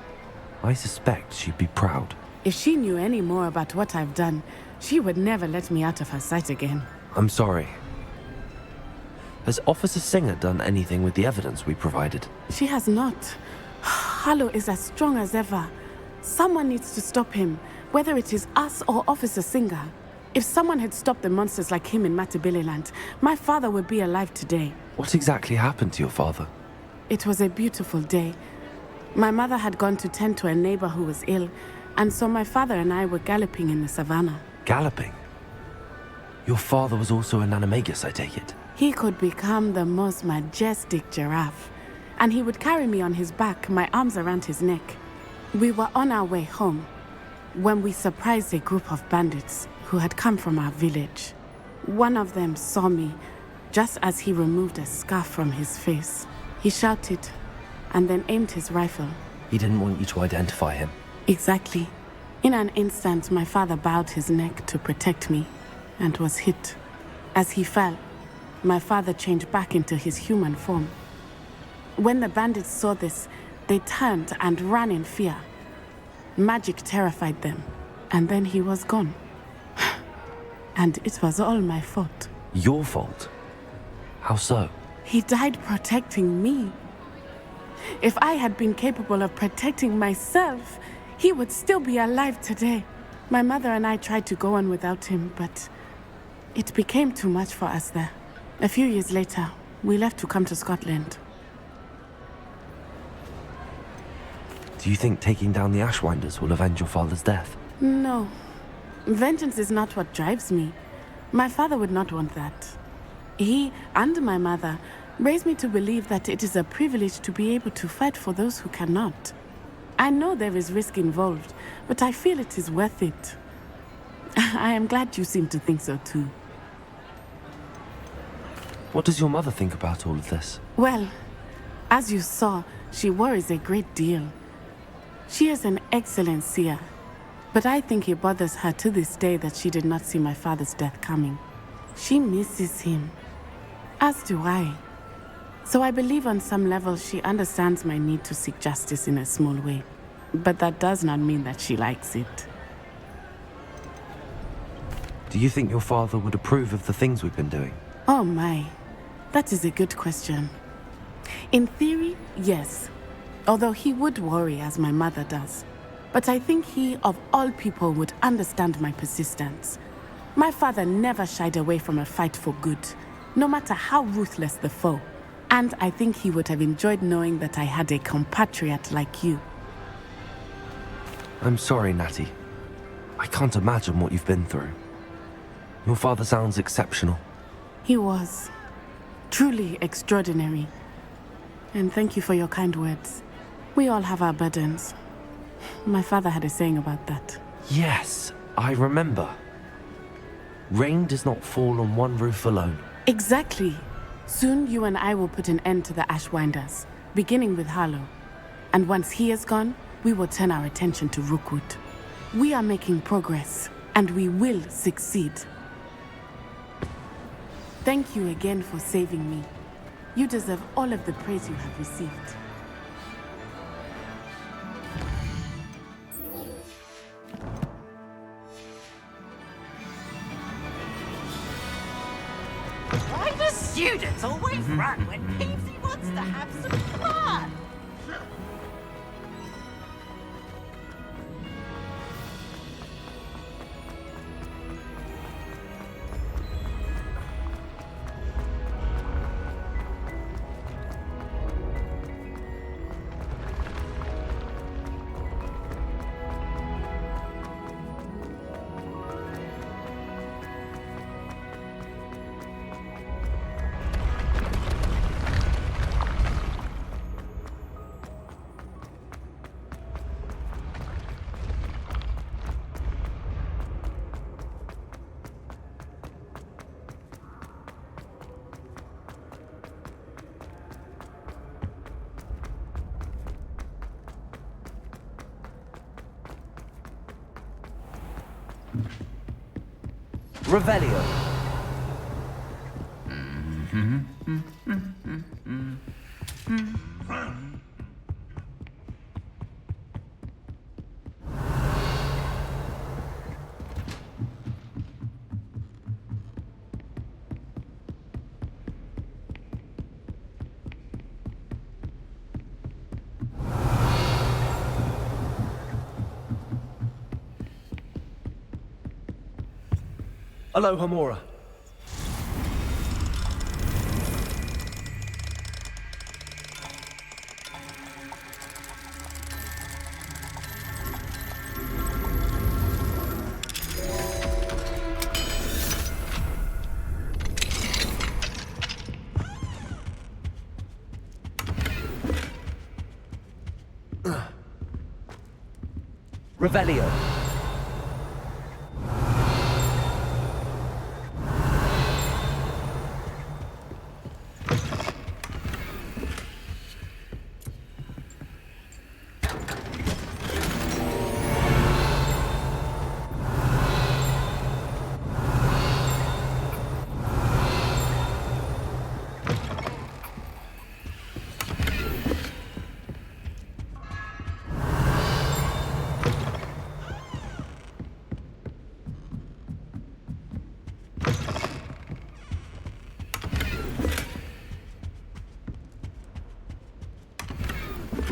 S2: I suspect she'd be proud.
S20: If she knew any more about what I've done, she would never let me out of her sight again.
S2: I'm sorry. Has Officer Singer done anything with the evidence we provided?
S20: She has not. Harlow is as strong as ever. Someone needs to stop him, whether it is us or Officer Singer. If someone had stopped the monsters like him in Matabeleland, my father would be alive today.
S2: What exactly happened to your father?
S20: It was a beautiful day. My mother had gone to tend to a neighbor who was ill, and so my father and I were galloping in the savannah.
S2: Galloping? Your father was also an animagus, I take it?
S20: He could become the most majestic giraffe, and he would carry me on his back, my arms around his neck. We were on our way home when we surprised a group of bandits who had come from our village. One of them saw me just as he removed a scarf from his face. He shouted and then aimed his rifle.
S2: He didn't want you to identify him.
S20: Exactly. In an instant, my father bowed his neck to protect me and was hit. As he fell, my father changed back into his human form. When the bandits saw this, they turned and ran in fear. Magic terrified them, and then he was gone. And it was all my fault.
S2: Your fault? How so?
S20: He died protecting me. If I had been capable of protecting myself, he would still be alive today. My mother and I tried to go on without him, but it became too much for us there. A few years later, we left to come to Scotland.
S2: Do you think taking down the Ashwinders will avenge your father's death?
S20: No. Vengeance is not what drives me. My father would not want that. He and my mother raised me to believe that it is a privilege to be able to fight for those who cannot. I know there is risk involved, but I feel it is worth it. I am glad you seem to think so too.
S2: What does your mother think about all of this?
S20: Well, as you saw, she worries a great deal. She is an excellent seer, but I think it bothers her to this day that she did not see my father's death coming. She misses him, as do I. So I believe on some level she understands my need to seek justice in a small way. But that does not mean that she likes it.
S2: Do you think your father would approve of the things we've been doing?
S20: Oh my, that is a good question. In theory, yes. Although he would worry as my mother does. But I think he, of all people, would understand my persistence. My father never shied away from a fight for good, no matter how ruthless the foe. And I think he would have enjoyed knowing that I had a compatriot like you.
S2: I'm sorry, Natty. I can't imagine what you've been through. Your father sounds exceptional.
S20: He was. Truly extraordinary. And thank you for your kind words. We all have our burdens. My father had a saying about that.
S2: Yes, I remember. Rain does not fall on one roof alone.
S20: Exactly. Soon you and I will put an end to the Ashwinders, beginning with Harlow. And once he is gone, we will turn our attention to Rookwood. We are making progress, and we will succeed. Thank you again for saving me. You deserve all of the praise you have received.
S9: Why do students always run when Peepsy wants to have some fun?
S2: Revelio.
S21: Aloha Mora.
S2: Revelio.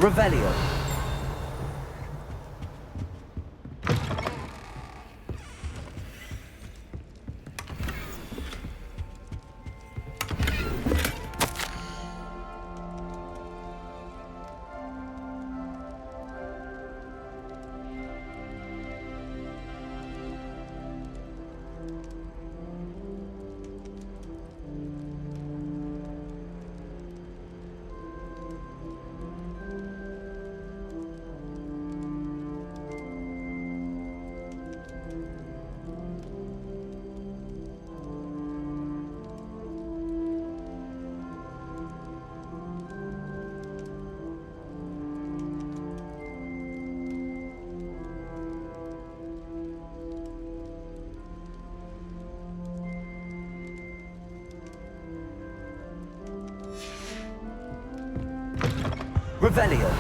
S2: Revelio. Revelio.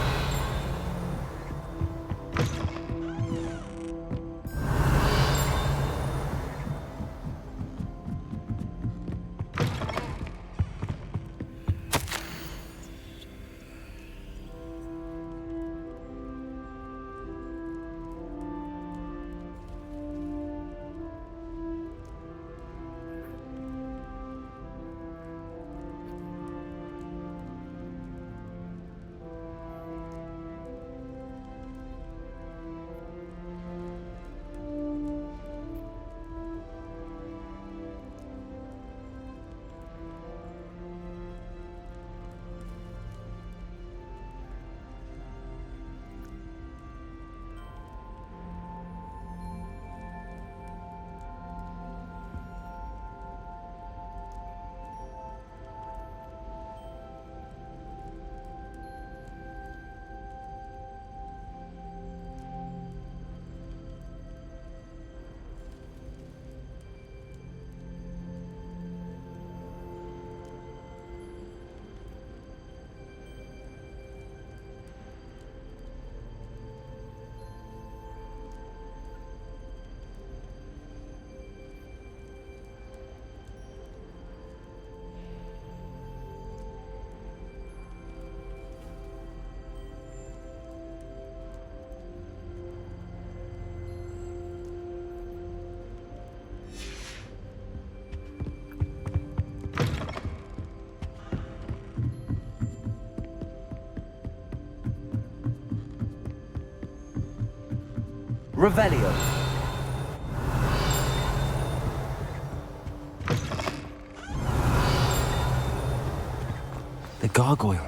S2: Revelio. The gargoyle.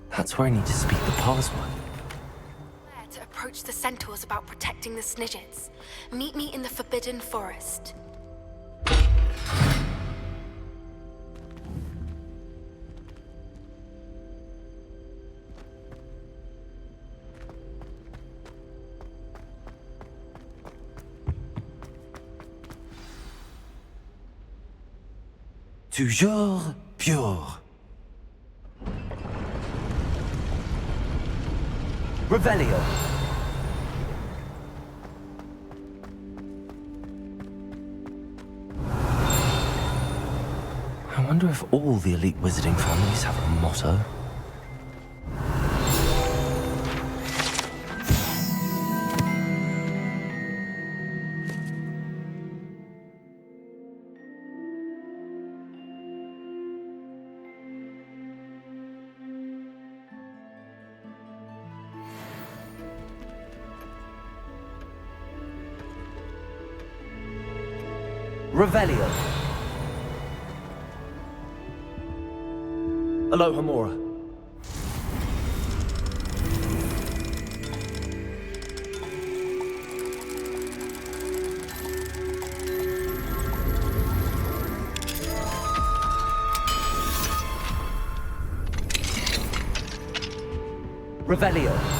S2: That's where I need to speak the password.
S6: To approach the centaurs about protecting the Snidgets. Meet me in the Forbidden Forest.
S2: Toujours pure. Revelio. I wonder if all the elite wizarding families have a motto. Revelio. Alohomora. Revelio.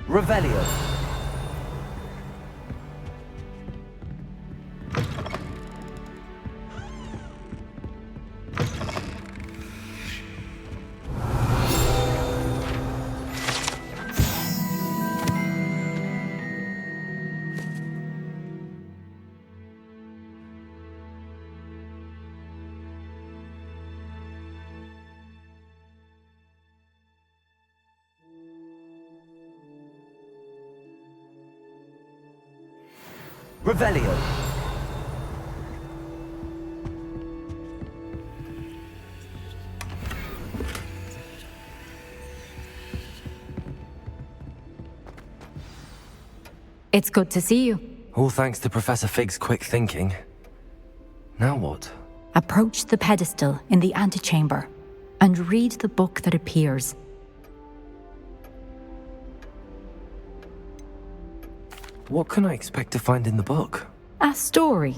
S2: Revelio. Revelio.
S5: It's good to see you.
S2: All thanks to Professor Fig's quick thinking. Now what?
S5: Approach the pedestal in the antechamber and read the book that appears.
S2: What can I expect to find in the book?
S5: A story.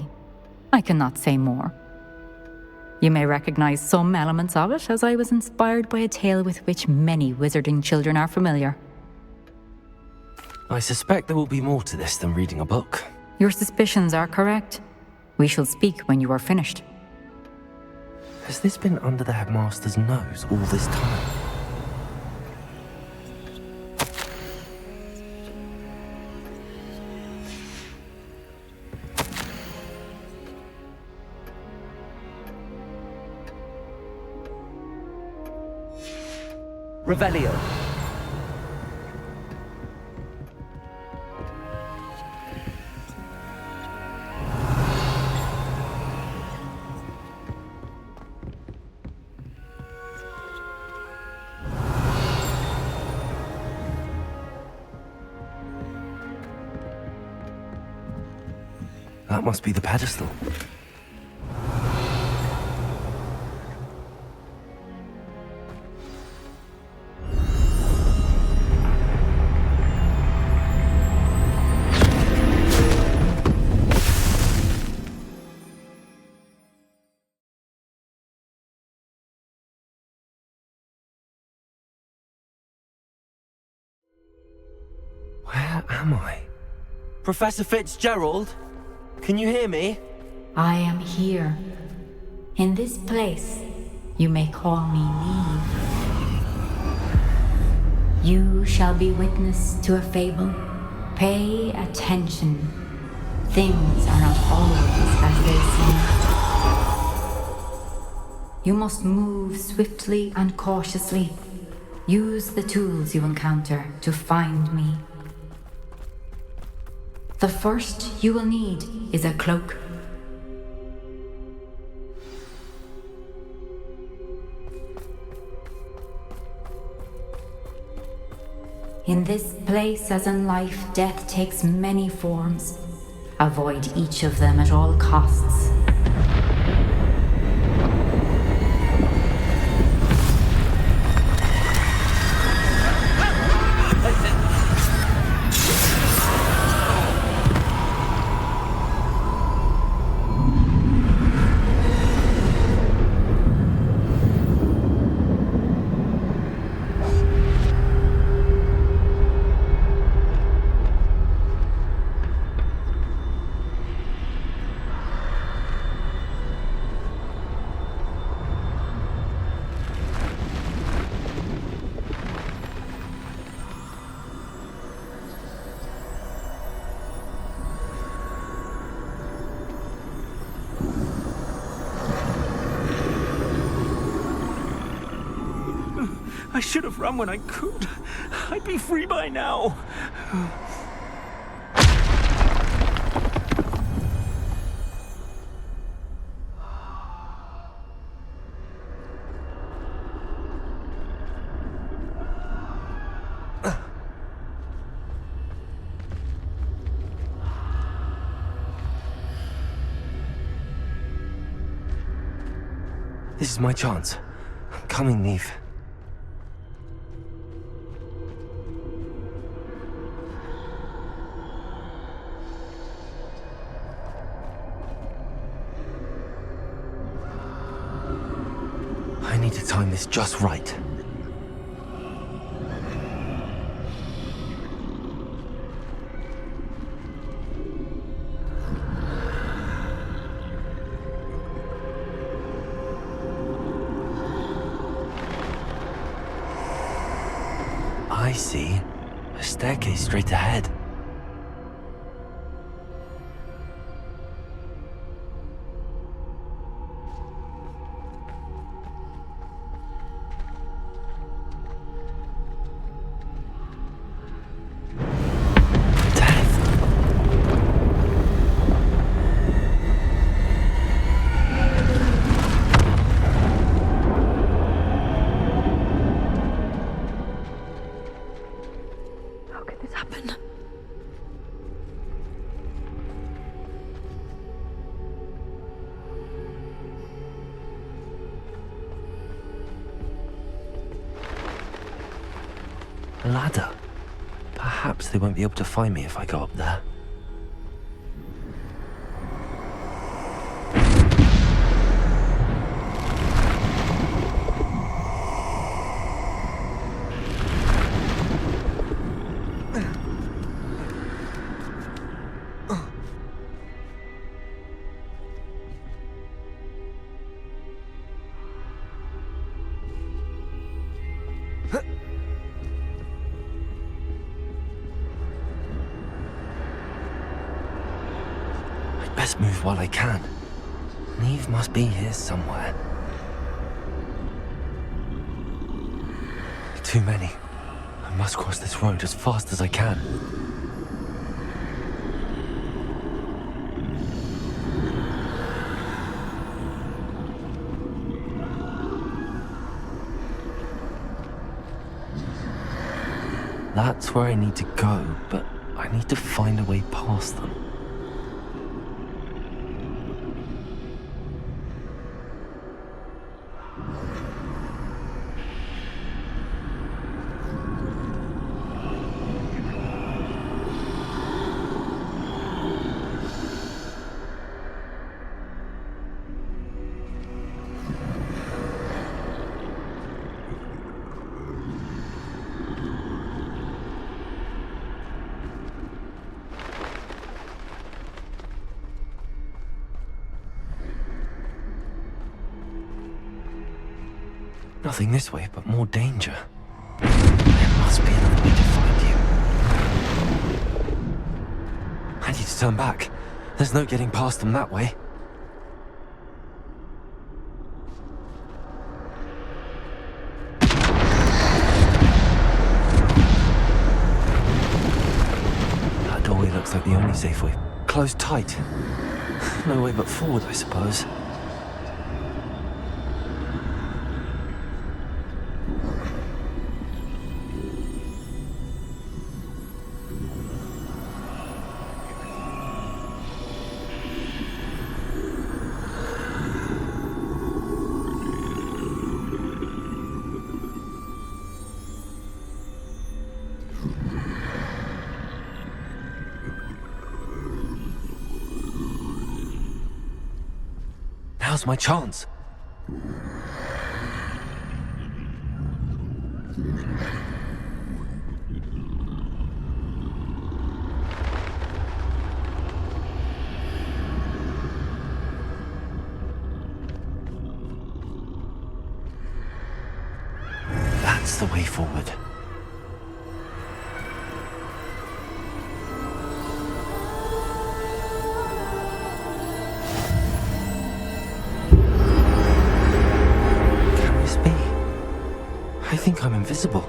S5: I cannot say more. You may recognize some elements of it, as I was inspired by a tale with which many wizarding children are familiar.
S2: I suspect there will be more to this than reading a book.
S5: Your suspicions are correct. We shall speak when you are finished.
S2: Has this been under the headmaster's nose all this time? Revelio. That must be the pedestal. Where am I? Professor Fitzgerald? Can you hear me?
S5: I am here. In this place, you may call me Neve. You shall be witness to a fable. Pay attention. Things are not always as they seem. You must move swiftly and cautiously. Use the tools you encounter to find me. The first you will need is a cloak. In this place, as in life, death takes many forms. Avoid each of them at all costs.
S21: I should have run when I could. I'd be free by now.
S2: This is my chance. I'm coming, Neve. I need to time this just right. I see. A staircase straight ahead. A ladder. Perhaps they won't be able to find me if I go up there. Best move while I can. Neve must be here somewhere. Too many. I must cross this road as fast as I can. That's where I need to go, but I need to find a way past them. Nothing this way, but more danger. There must be another way to find you. I need to turn back. There's no getting past them that way. the only safe way. Closed tight. No way but forward, I suppose. Now's my chance. That's the way forward. I think I'm invisible.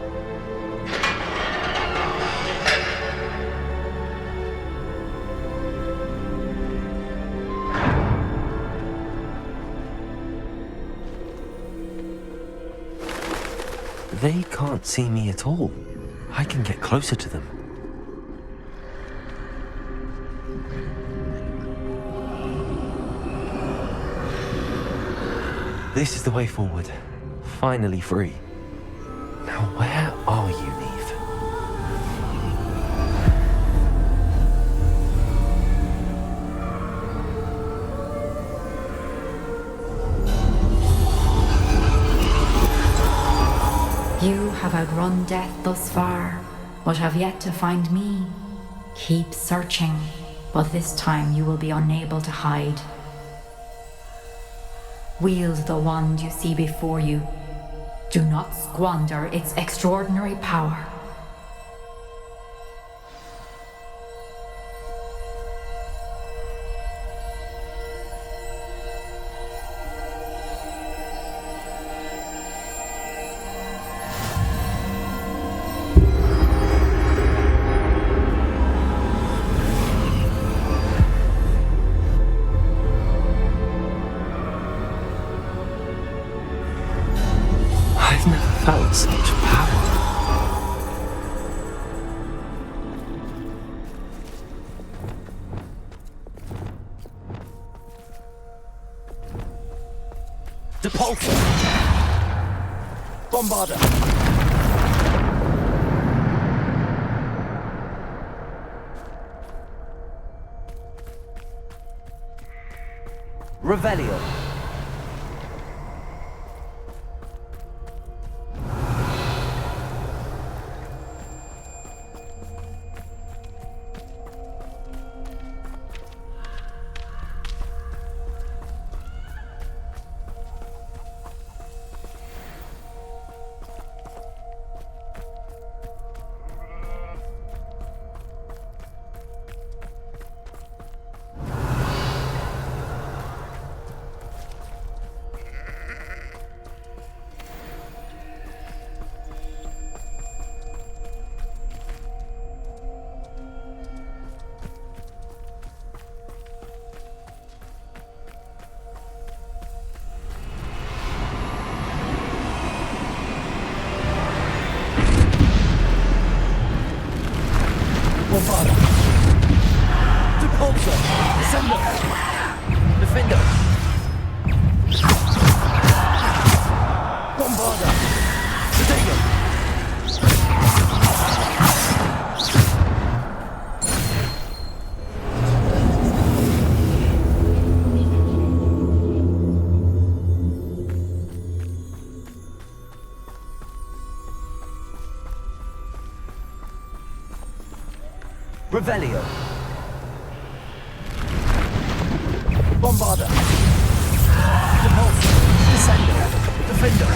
S2: They can't see me at all. I can get closer to them. This is the way forward. Finally free. Now, where are you, Neve?
S5: You have outrun death thus far, but have yet to find me. Keep searching, but this time you will be unable to hide. Wield the wand you see before you. Do not squander its extraordinary power.
S2: I've never felt such power.
S9: Depulsor! Bombarder! Revelio! Bombarder! Depulsor! Descender! Defender! Bombarder! Potato! Revelio. Bombarder. Depulsor. Descender. Defender.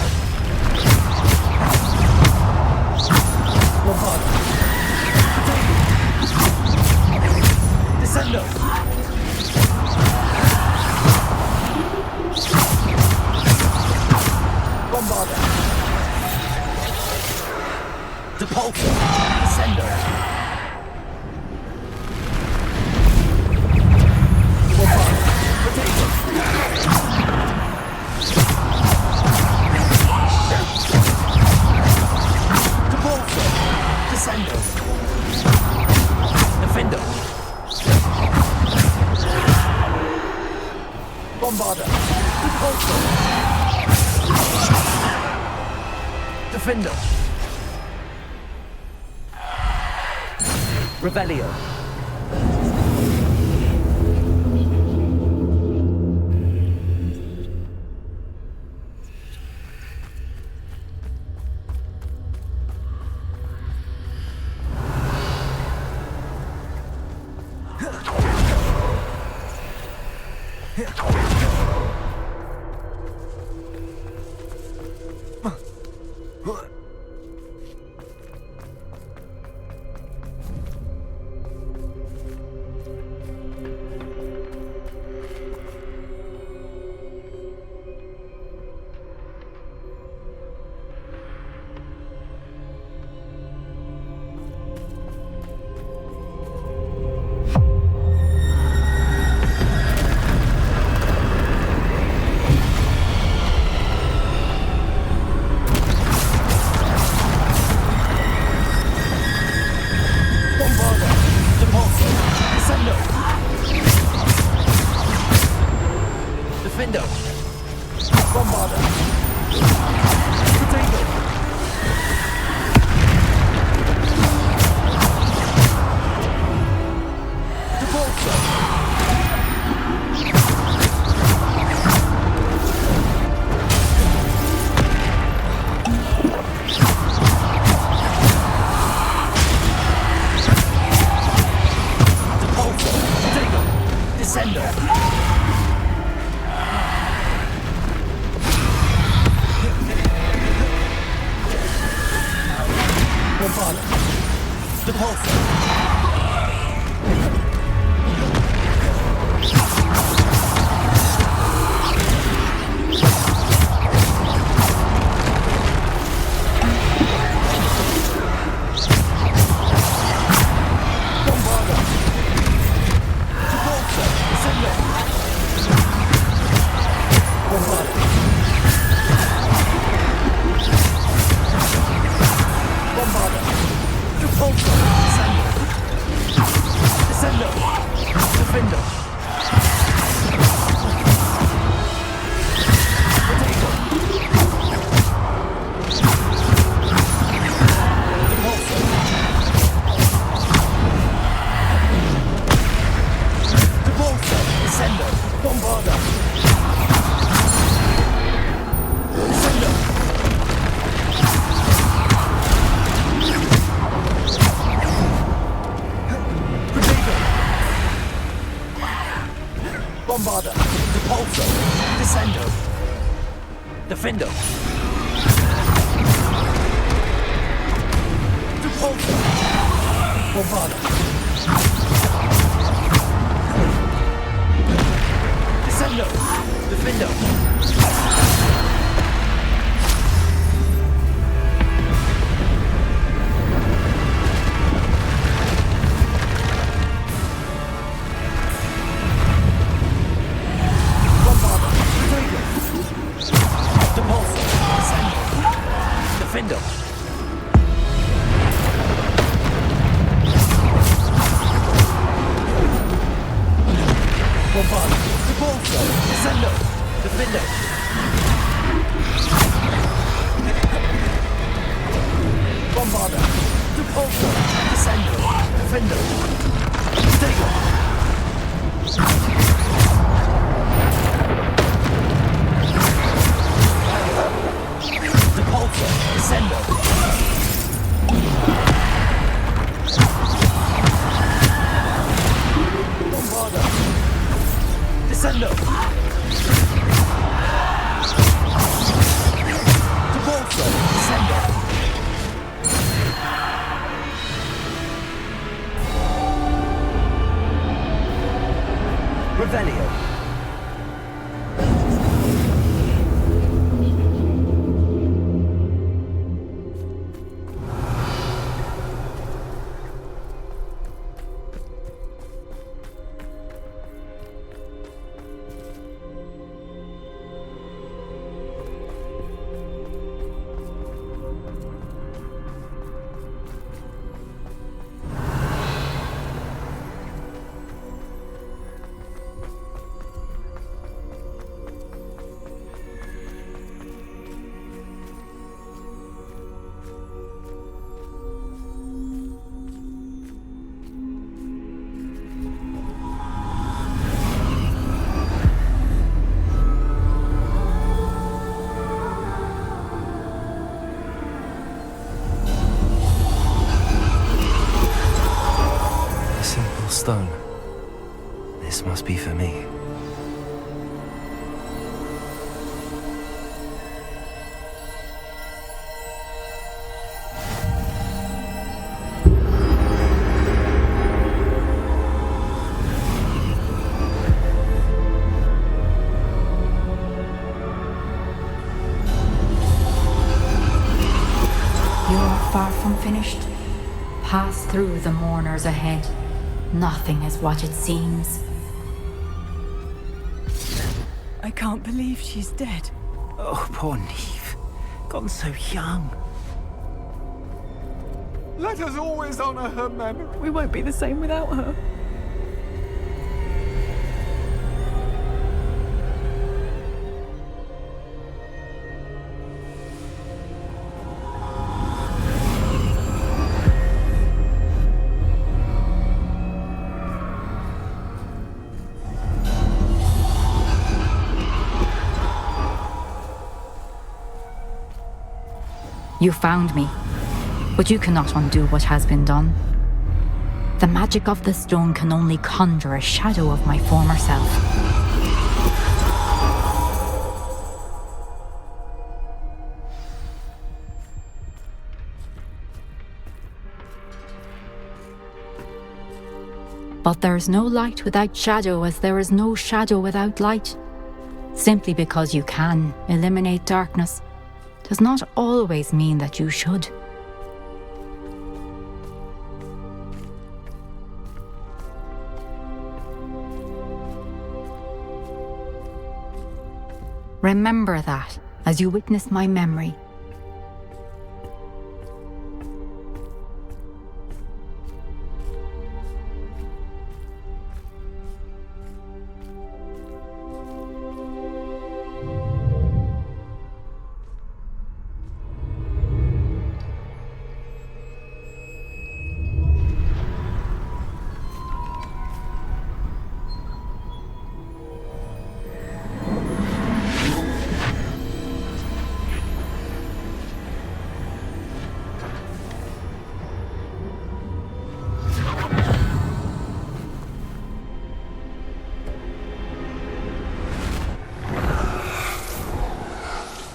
S9: Bombarder. Descender. Bombarder. Depulsor. Descender.
S2: Bombarder! Repulsor! Defender! Revelio! Bombarder, Repulsor, Descendo, Defender, Repulsor, Bombarder, Descendo, Defender. Defender. Bombarder. Repulsor. Descendo. Defender. Bombarder. Repulsor. Descendo. Defender. Stego. Repulsor. Descendo. Bombarder. Descendo. Repulsor. Descendo. Revelio. stone. This must be for me.
S5: Far from finished. Pass through the mourners ahead. Nothing is what it seems.
S10: I can't believe she's dead.
S9: Oh, poor Neve. Gone so young.
S21: Let us always honor her memory.
S10: We won't be the same without her.
S5: You found me, but you cannot undo what has been done. The magic of the stone can only conjure a shadow of my former self. But there is no light without shadow, as there is no shadow without light. Simply because you can eliminate darkness does not always mean that you should. Remember that as you witness my memory.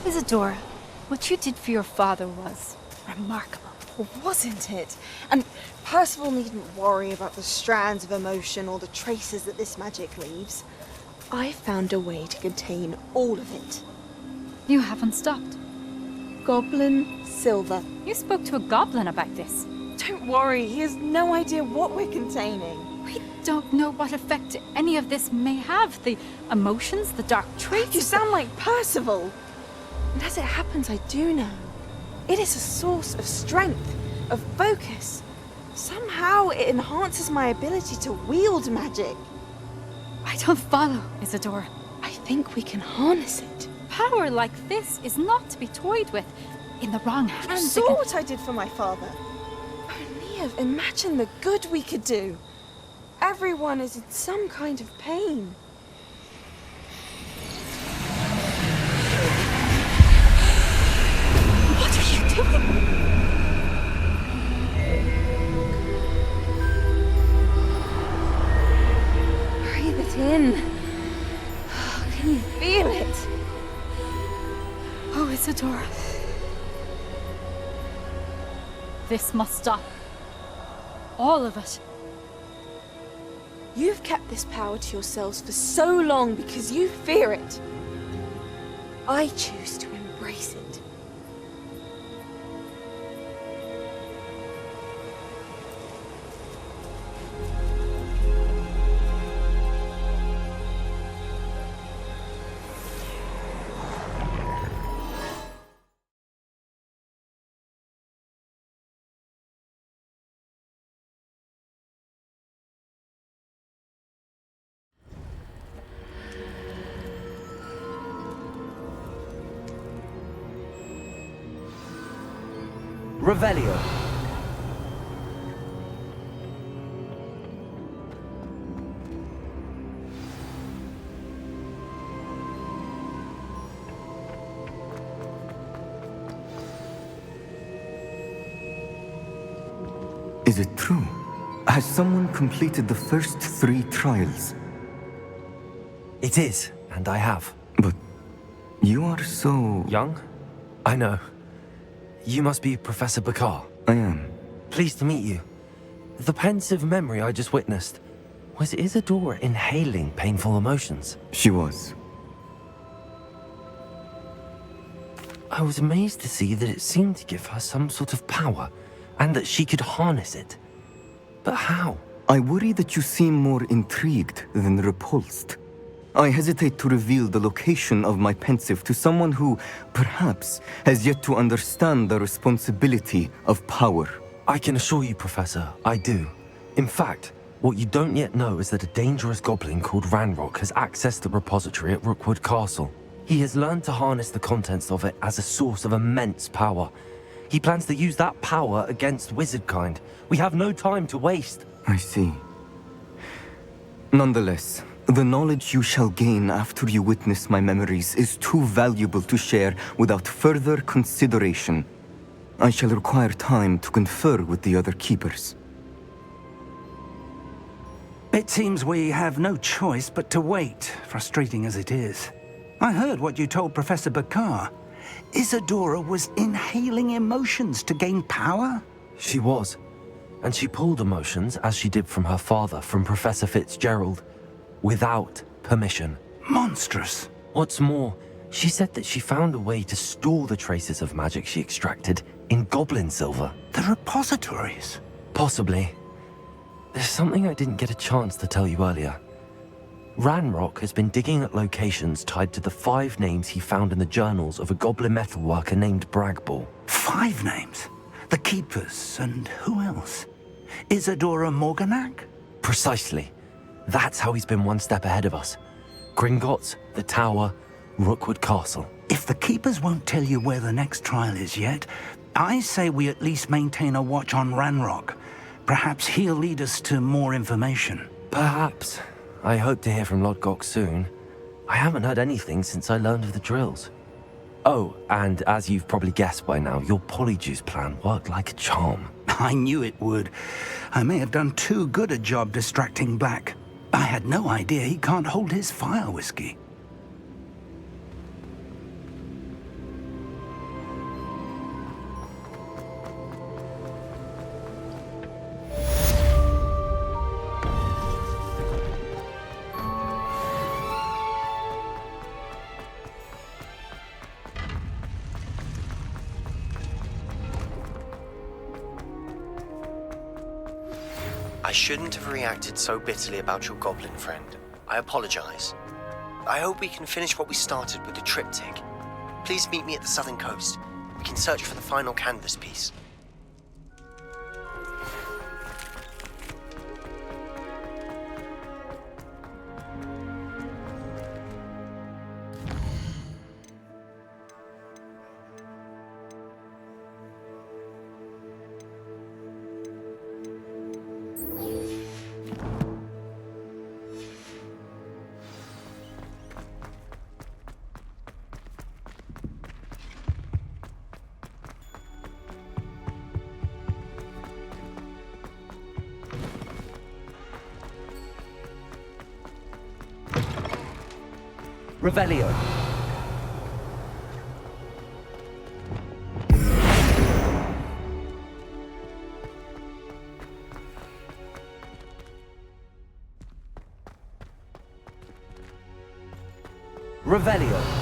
S22: Isadora, what you did for your father was remarkable, wasn't it? And Percival needn't worry about the strands of emotion or the traces that this magic leaves. I found a way to contain all of it.
S5: You haven't stopped.
S22: Goblin Silver.
S5: You spoke to a goblin about this.
S22: Don't worry, he has no idea what we're containing.
S5: We don't know what effect any of this may have. The emotions, the dark traits.
S22: You sound like Percival. And as it happens, I do know. It is a source of strength, of focus. Somehow it enhances my ability to wield magic.
S5: I don't follow, Isadora.
S22: I think we can harness it.
S5: Power like this is not to be toyed with. In the wrong hands.
S22: You saw what I did for my father. Oh, Neve, imagine the good we could do. Everyone is in some kind of pain.
S5: What are you doing?
S22: Breathe it in. Can you feel it?
S5: Oh, Isadora. This must stop. All of it.
S22: You've kept this power to yourselves for so long because you fear it. I choose to embrace it.
S2: Revelio.
S23: Is it true?
S1: Has someone completed the first 3 trials?
S2: It is, and I have.
S1: But you are so...
S2: Young? I know. You must be Professor Bakar.
S1: I am.
S2: Pleased to meet you. The pensive memory I just witnessed, was Isadora inhaling painful emotions?
S1: She was.
S2: I was amazed to see that it seemed to give her some sort of power, and that she could harness it. But how?
S1: I worry that you seem more intrigued than repulsed. I hesitate to reveal the location of my pensive to someone who, perhaps, has yet to understand the responsibility of power.
S2: I can assure you, Professor, I do. In fact, what you don't yet know is that a dangerous goblin called Ranrock has accessed the repository at Rookwood Castle. He has learned to harness the contents of it as a source of immense power. He plans to use that power against wizardkind. We have no time to waste.
S1: I see. Nonetheless, the knowledge you shall gain after you witness my memories is too valuable to share without further consideration. I shall require time to confer with the other keepers.
S12: It seems we have no choice but to wait, frustrating as it is. I heard what you told Professor Bakar. Isadora was inhaling emotions to gain power?
S2: She was. And she pulled emotions, as she did from her father, from Professor Fitzgerald, without permission.
S12: Monstrous.
S2: What's more, she said that she found a way to store the traces of magic she extracted in goblin silver.
S12: The repositories?
S2: Possibly. There's something I didn't get a chance to tell you earlier. Ranrock has been digging at locations tied to the 5 names he found in the journals of a goblin metalworker named Bragball.
S12: 5 names? The Keepers, and who else? Isadora Morganac?
S2: Precisely. That's how he's been one step ahead of us. Gringotts, the Tower, Rookwood Castle.
S12: If the Keepers won't tell you where the next trial is yet, I say we at least maintain a watch on Ranrock. Perhaps he'll lead us to more information.
S2: Perhaps. I hope to hear from Lodgok soon. I haven't heard anything since I learned of the drills. Oh, and as you've probably guessed by now, your polyjuice plan worked like a charm.
S12: I knew it would. I may have done too good a job distracting Black. I had no idea he can't hold his fire whiskey.
S3: I shouldn't have reacted so bitterly about your goblin friend. I apologize. I hope we can finish what we started with the triptych. Please meet me at the southern coast. We can search for the final canvas piece.
S2: Revelio. Revelio.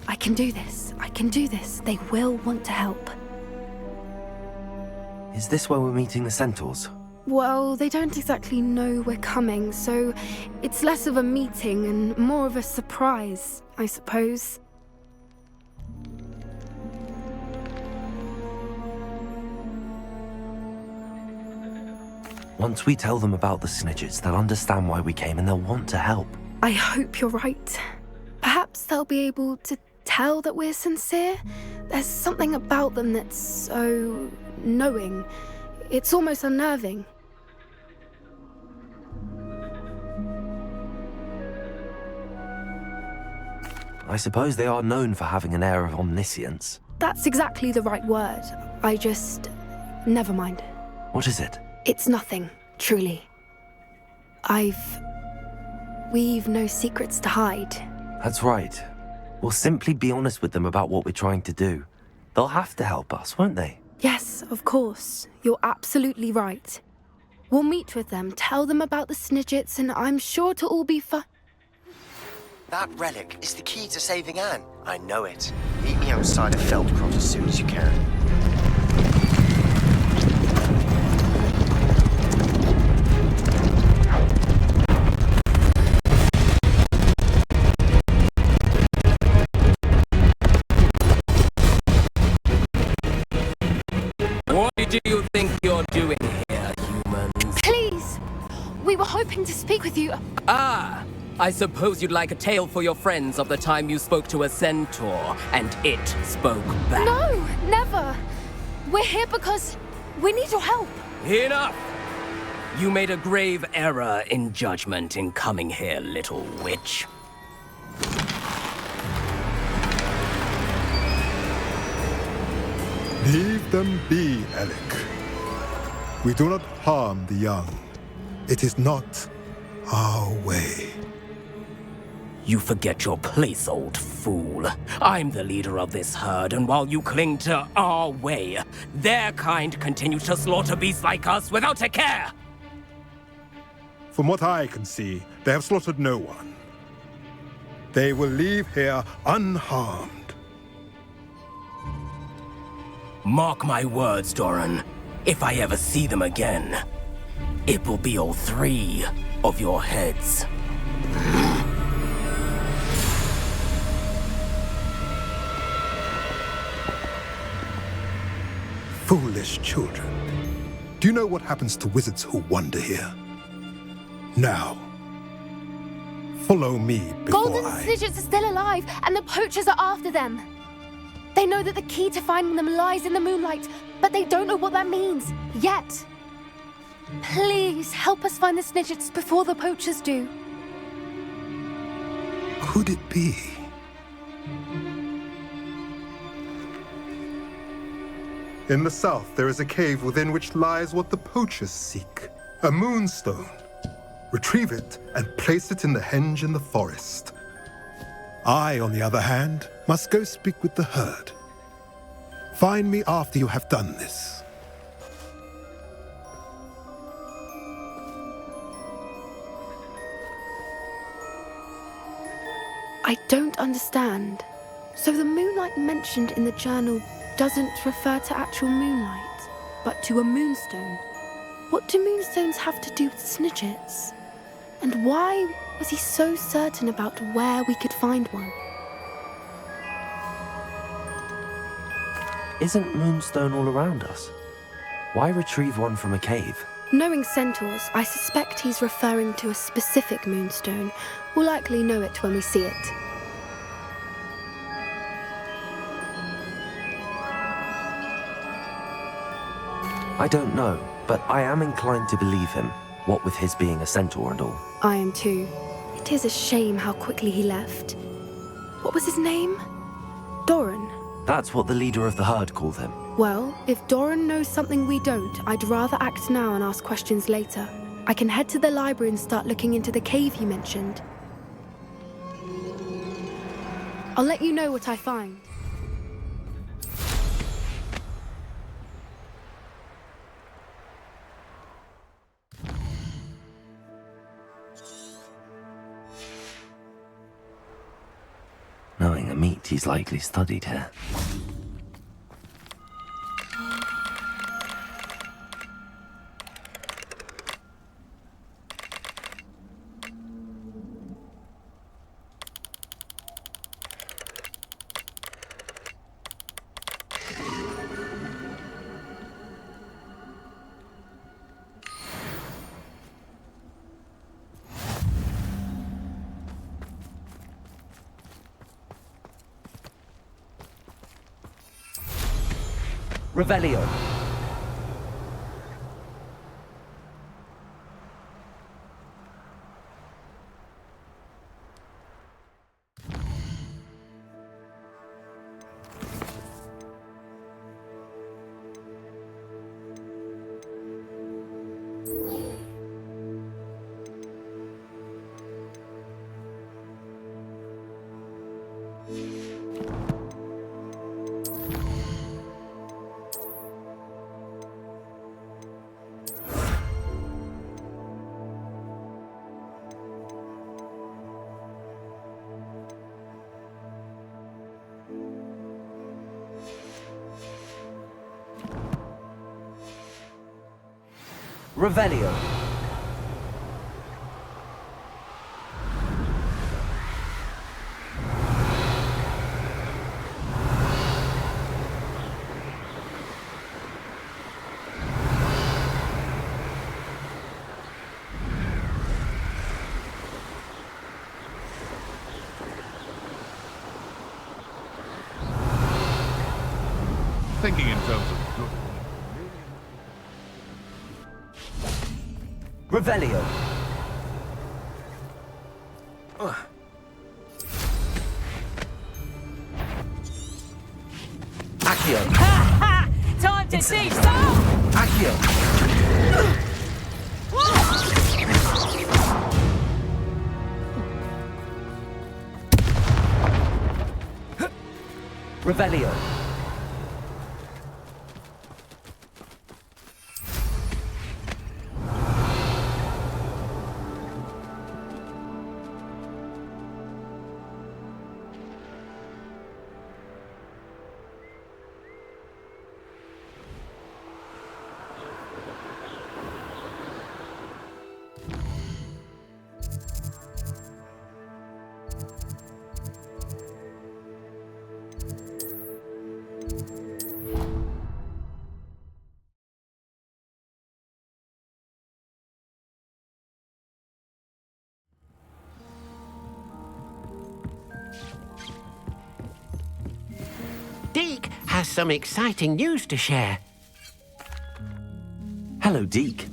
S4: I can do this. I
S6: can do this. They will want to help.
S2: Is this where we're meeting the centaurs?
S6: Well, they don't exactly know we're coming, so it's less of a meeting and more of a surprise, I suppose.
S2: Once we tell them about the Snidgets, they'll understand why we came and they'll want to help.
S6: I hope you're right. Perhaps they'll be able to tell that we're sincere. There's something about them that's so knowing. It's almost unnerving.
S2: I suppose they are known for having an air of omniscience.
S6: That's exactly the right word. Never mind.
S2: What is it?
S6: It's nothing, truly. We've no secrets to hide.
S2: That's right. We'll simply be honest with them about what we're trying to do. They'll have to help us, won't they?
S6: Yes, of course. You're absolutely right. We'll meet with them, tell them about the Snidgets, and I'm sure to all be fine.
S3: That relic is the key to saving Anne. I know it. Meet me outside of Feldcroft as soon as you can.
S8: What do you think you're doing here, humans?
S6: Please! We were hoping to speak with you.
S8: Ah! I suppose you'd like a tale for your friends of the time you spoke to a centaur, and it spoke back.
S6: No, never. We're here because we need your help.
S8: Enough! You made a grave error in judgment in coming here, little witch.
S14: Leave them be, Alec. We do not harm the young. It is not our way.
S8: You forget your place, old fool. I'm the leader of this herd, and while you cling to our way, their kind continue to slaughter beasts like us without a care!
S14: From what I can see, they have slaughtered no one. They will leave here unharmed.
S8: Mark my words, Doran. If I ever see them again, it will be all 3 of your heads.
S14: Foolish children. Do you know what happens to wizards who wander here? Now, follow me before
S6: Golden Snidgets are still alive, and the poachers are after them. They know that the key to finding them lies in the moonlight, but they don't know what that means, yet. Please, help us find the Snidgets before the poachers do.
S14: Could it be? In the south, there is a cave within which lies what the poachers seek. A moonstone. Retrieve it and place it in the henge in the forest. I, on the other hand, must go speak with the herd. Find me after you have done this.
S6: I don't understand. So the moonlight mentioned in the journal doesn't refer to actual moonlight, but to a moonstone. What do moonstones have to do with Snidgets? And why was he so certain about where we could find one?
S2: Isn't Moonstone all around us? Why retrieve one from a cave?
S6: Knowing centaurs, I suspect he's referring to a specific moonstone. We'll likely know it when we see it.
S2: I don't know, but I am inclined to believe him, what with his being a centaur and all.
S6: I am too. It is a shame how quickly he left. What was his name? Doran.
S2: That's what the leader of the herd called him.
S6: Well, if Doran knows something we don't, I'd rather act now and ask questions later. I can head to the library and start looking into the cave you mentioned. I'll let you know what I find.
S2: No, smelling a meat he's likely studied here. Revelio. Revelio.
S7: Thinking in terms of good.
S2: Revelio. Accio.
S16: Time to see some!
S2: Accio. Revelio.
S17: Deke has some exciting news to share.
S2: Hello, Deke.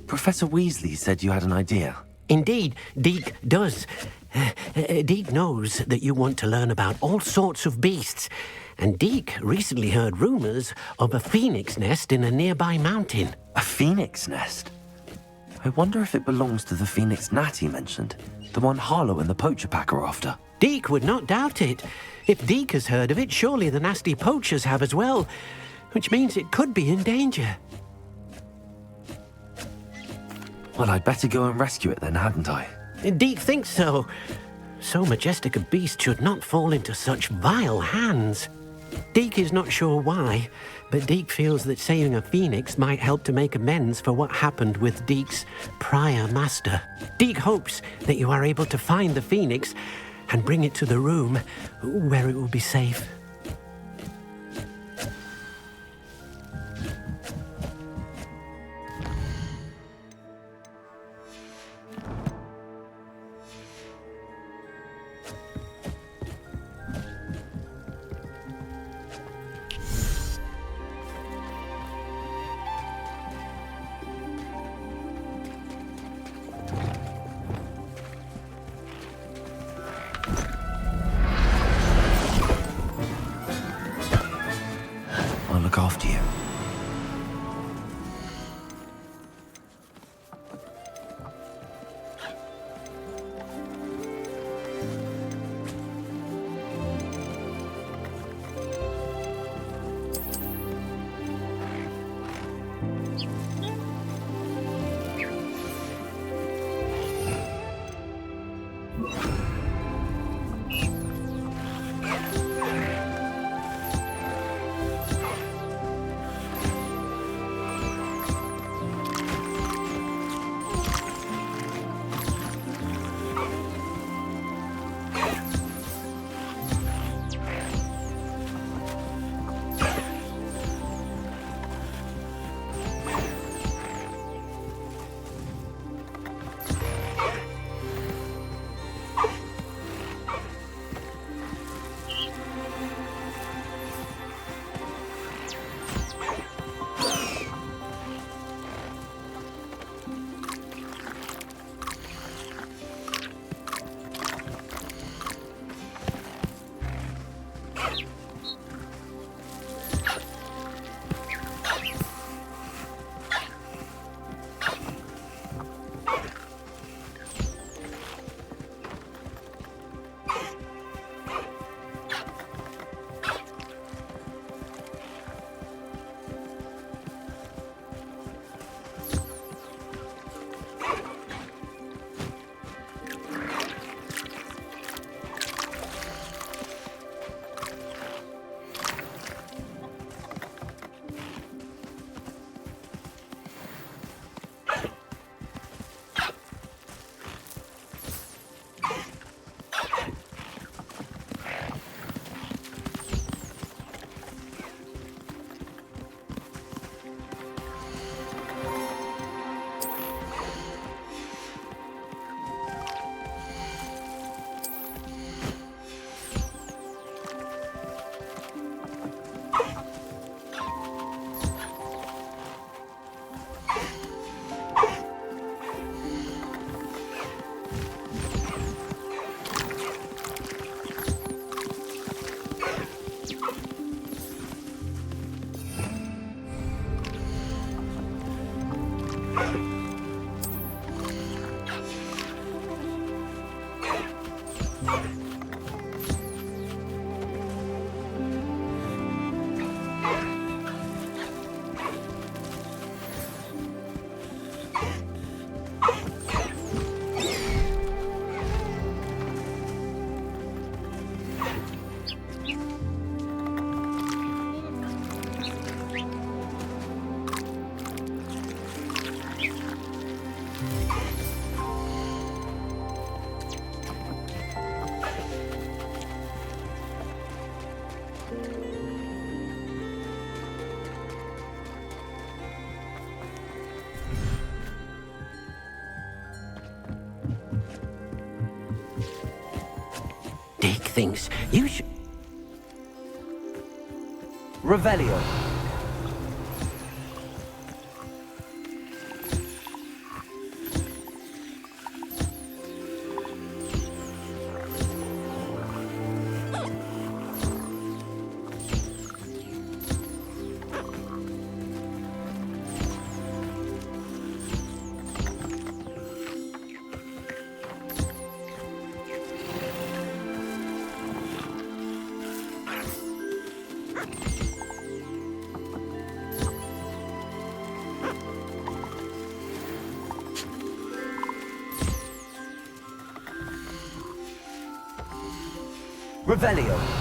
S2: Professor Weasley said you had an idea.
S17: Indeed, Deke does. Deke knows that you want to learn about all sorts of beasts, and Deke recently heard rumors of a phoenix nest in a nearby mountain.
S2: A phoenix nest? I wonder if it belongs to the phoenix gnat he mentioned, the one Harlow and the poacher pack are after.
S17: Deke would not doubt it. If Deke has heard of it, surely the nasty poachers have as well, which means it could be in danger.
S2: Well, I'd better go and rescue it then, hadn't I?
S17: Deke thinks so. So majestic a beast should not fall into such vile hands. Deke is not sure why, but Deke feels that saving a phoenix might help to make amends for what happened with Deke's prior master. Deke hopes that you are able to find the phoenix and bring it to the room where it will be safe.
S2: I'll look after you.
S17: Deke thinks you should...
S2: Revelio. Revelio.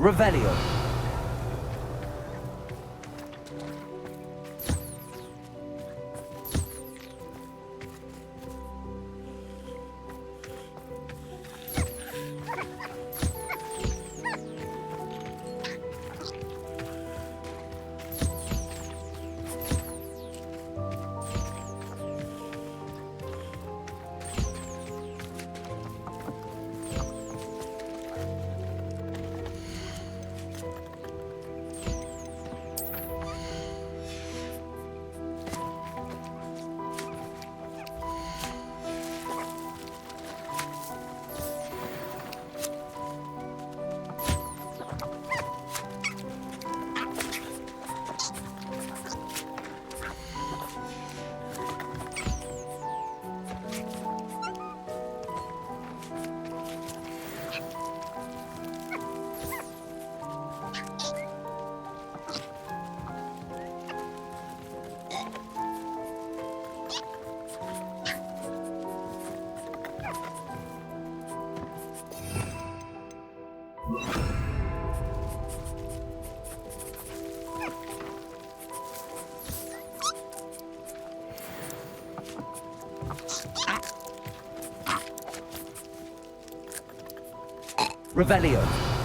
S2: Revelio. Revelio.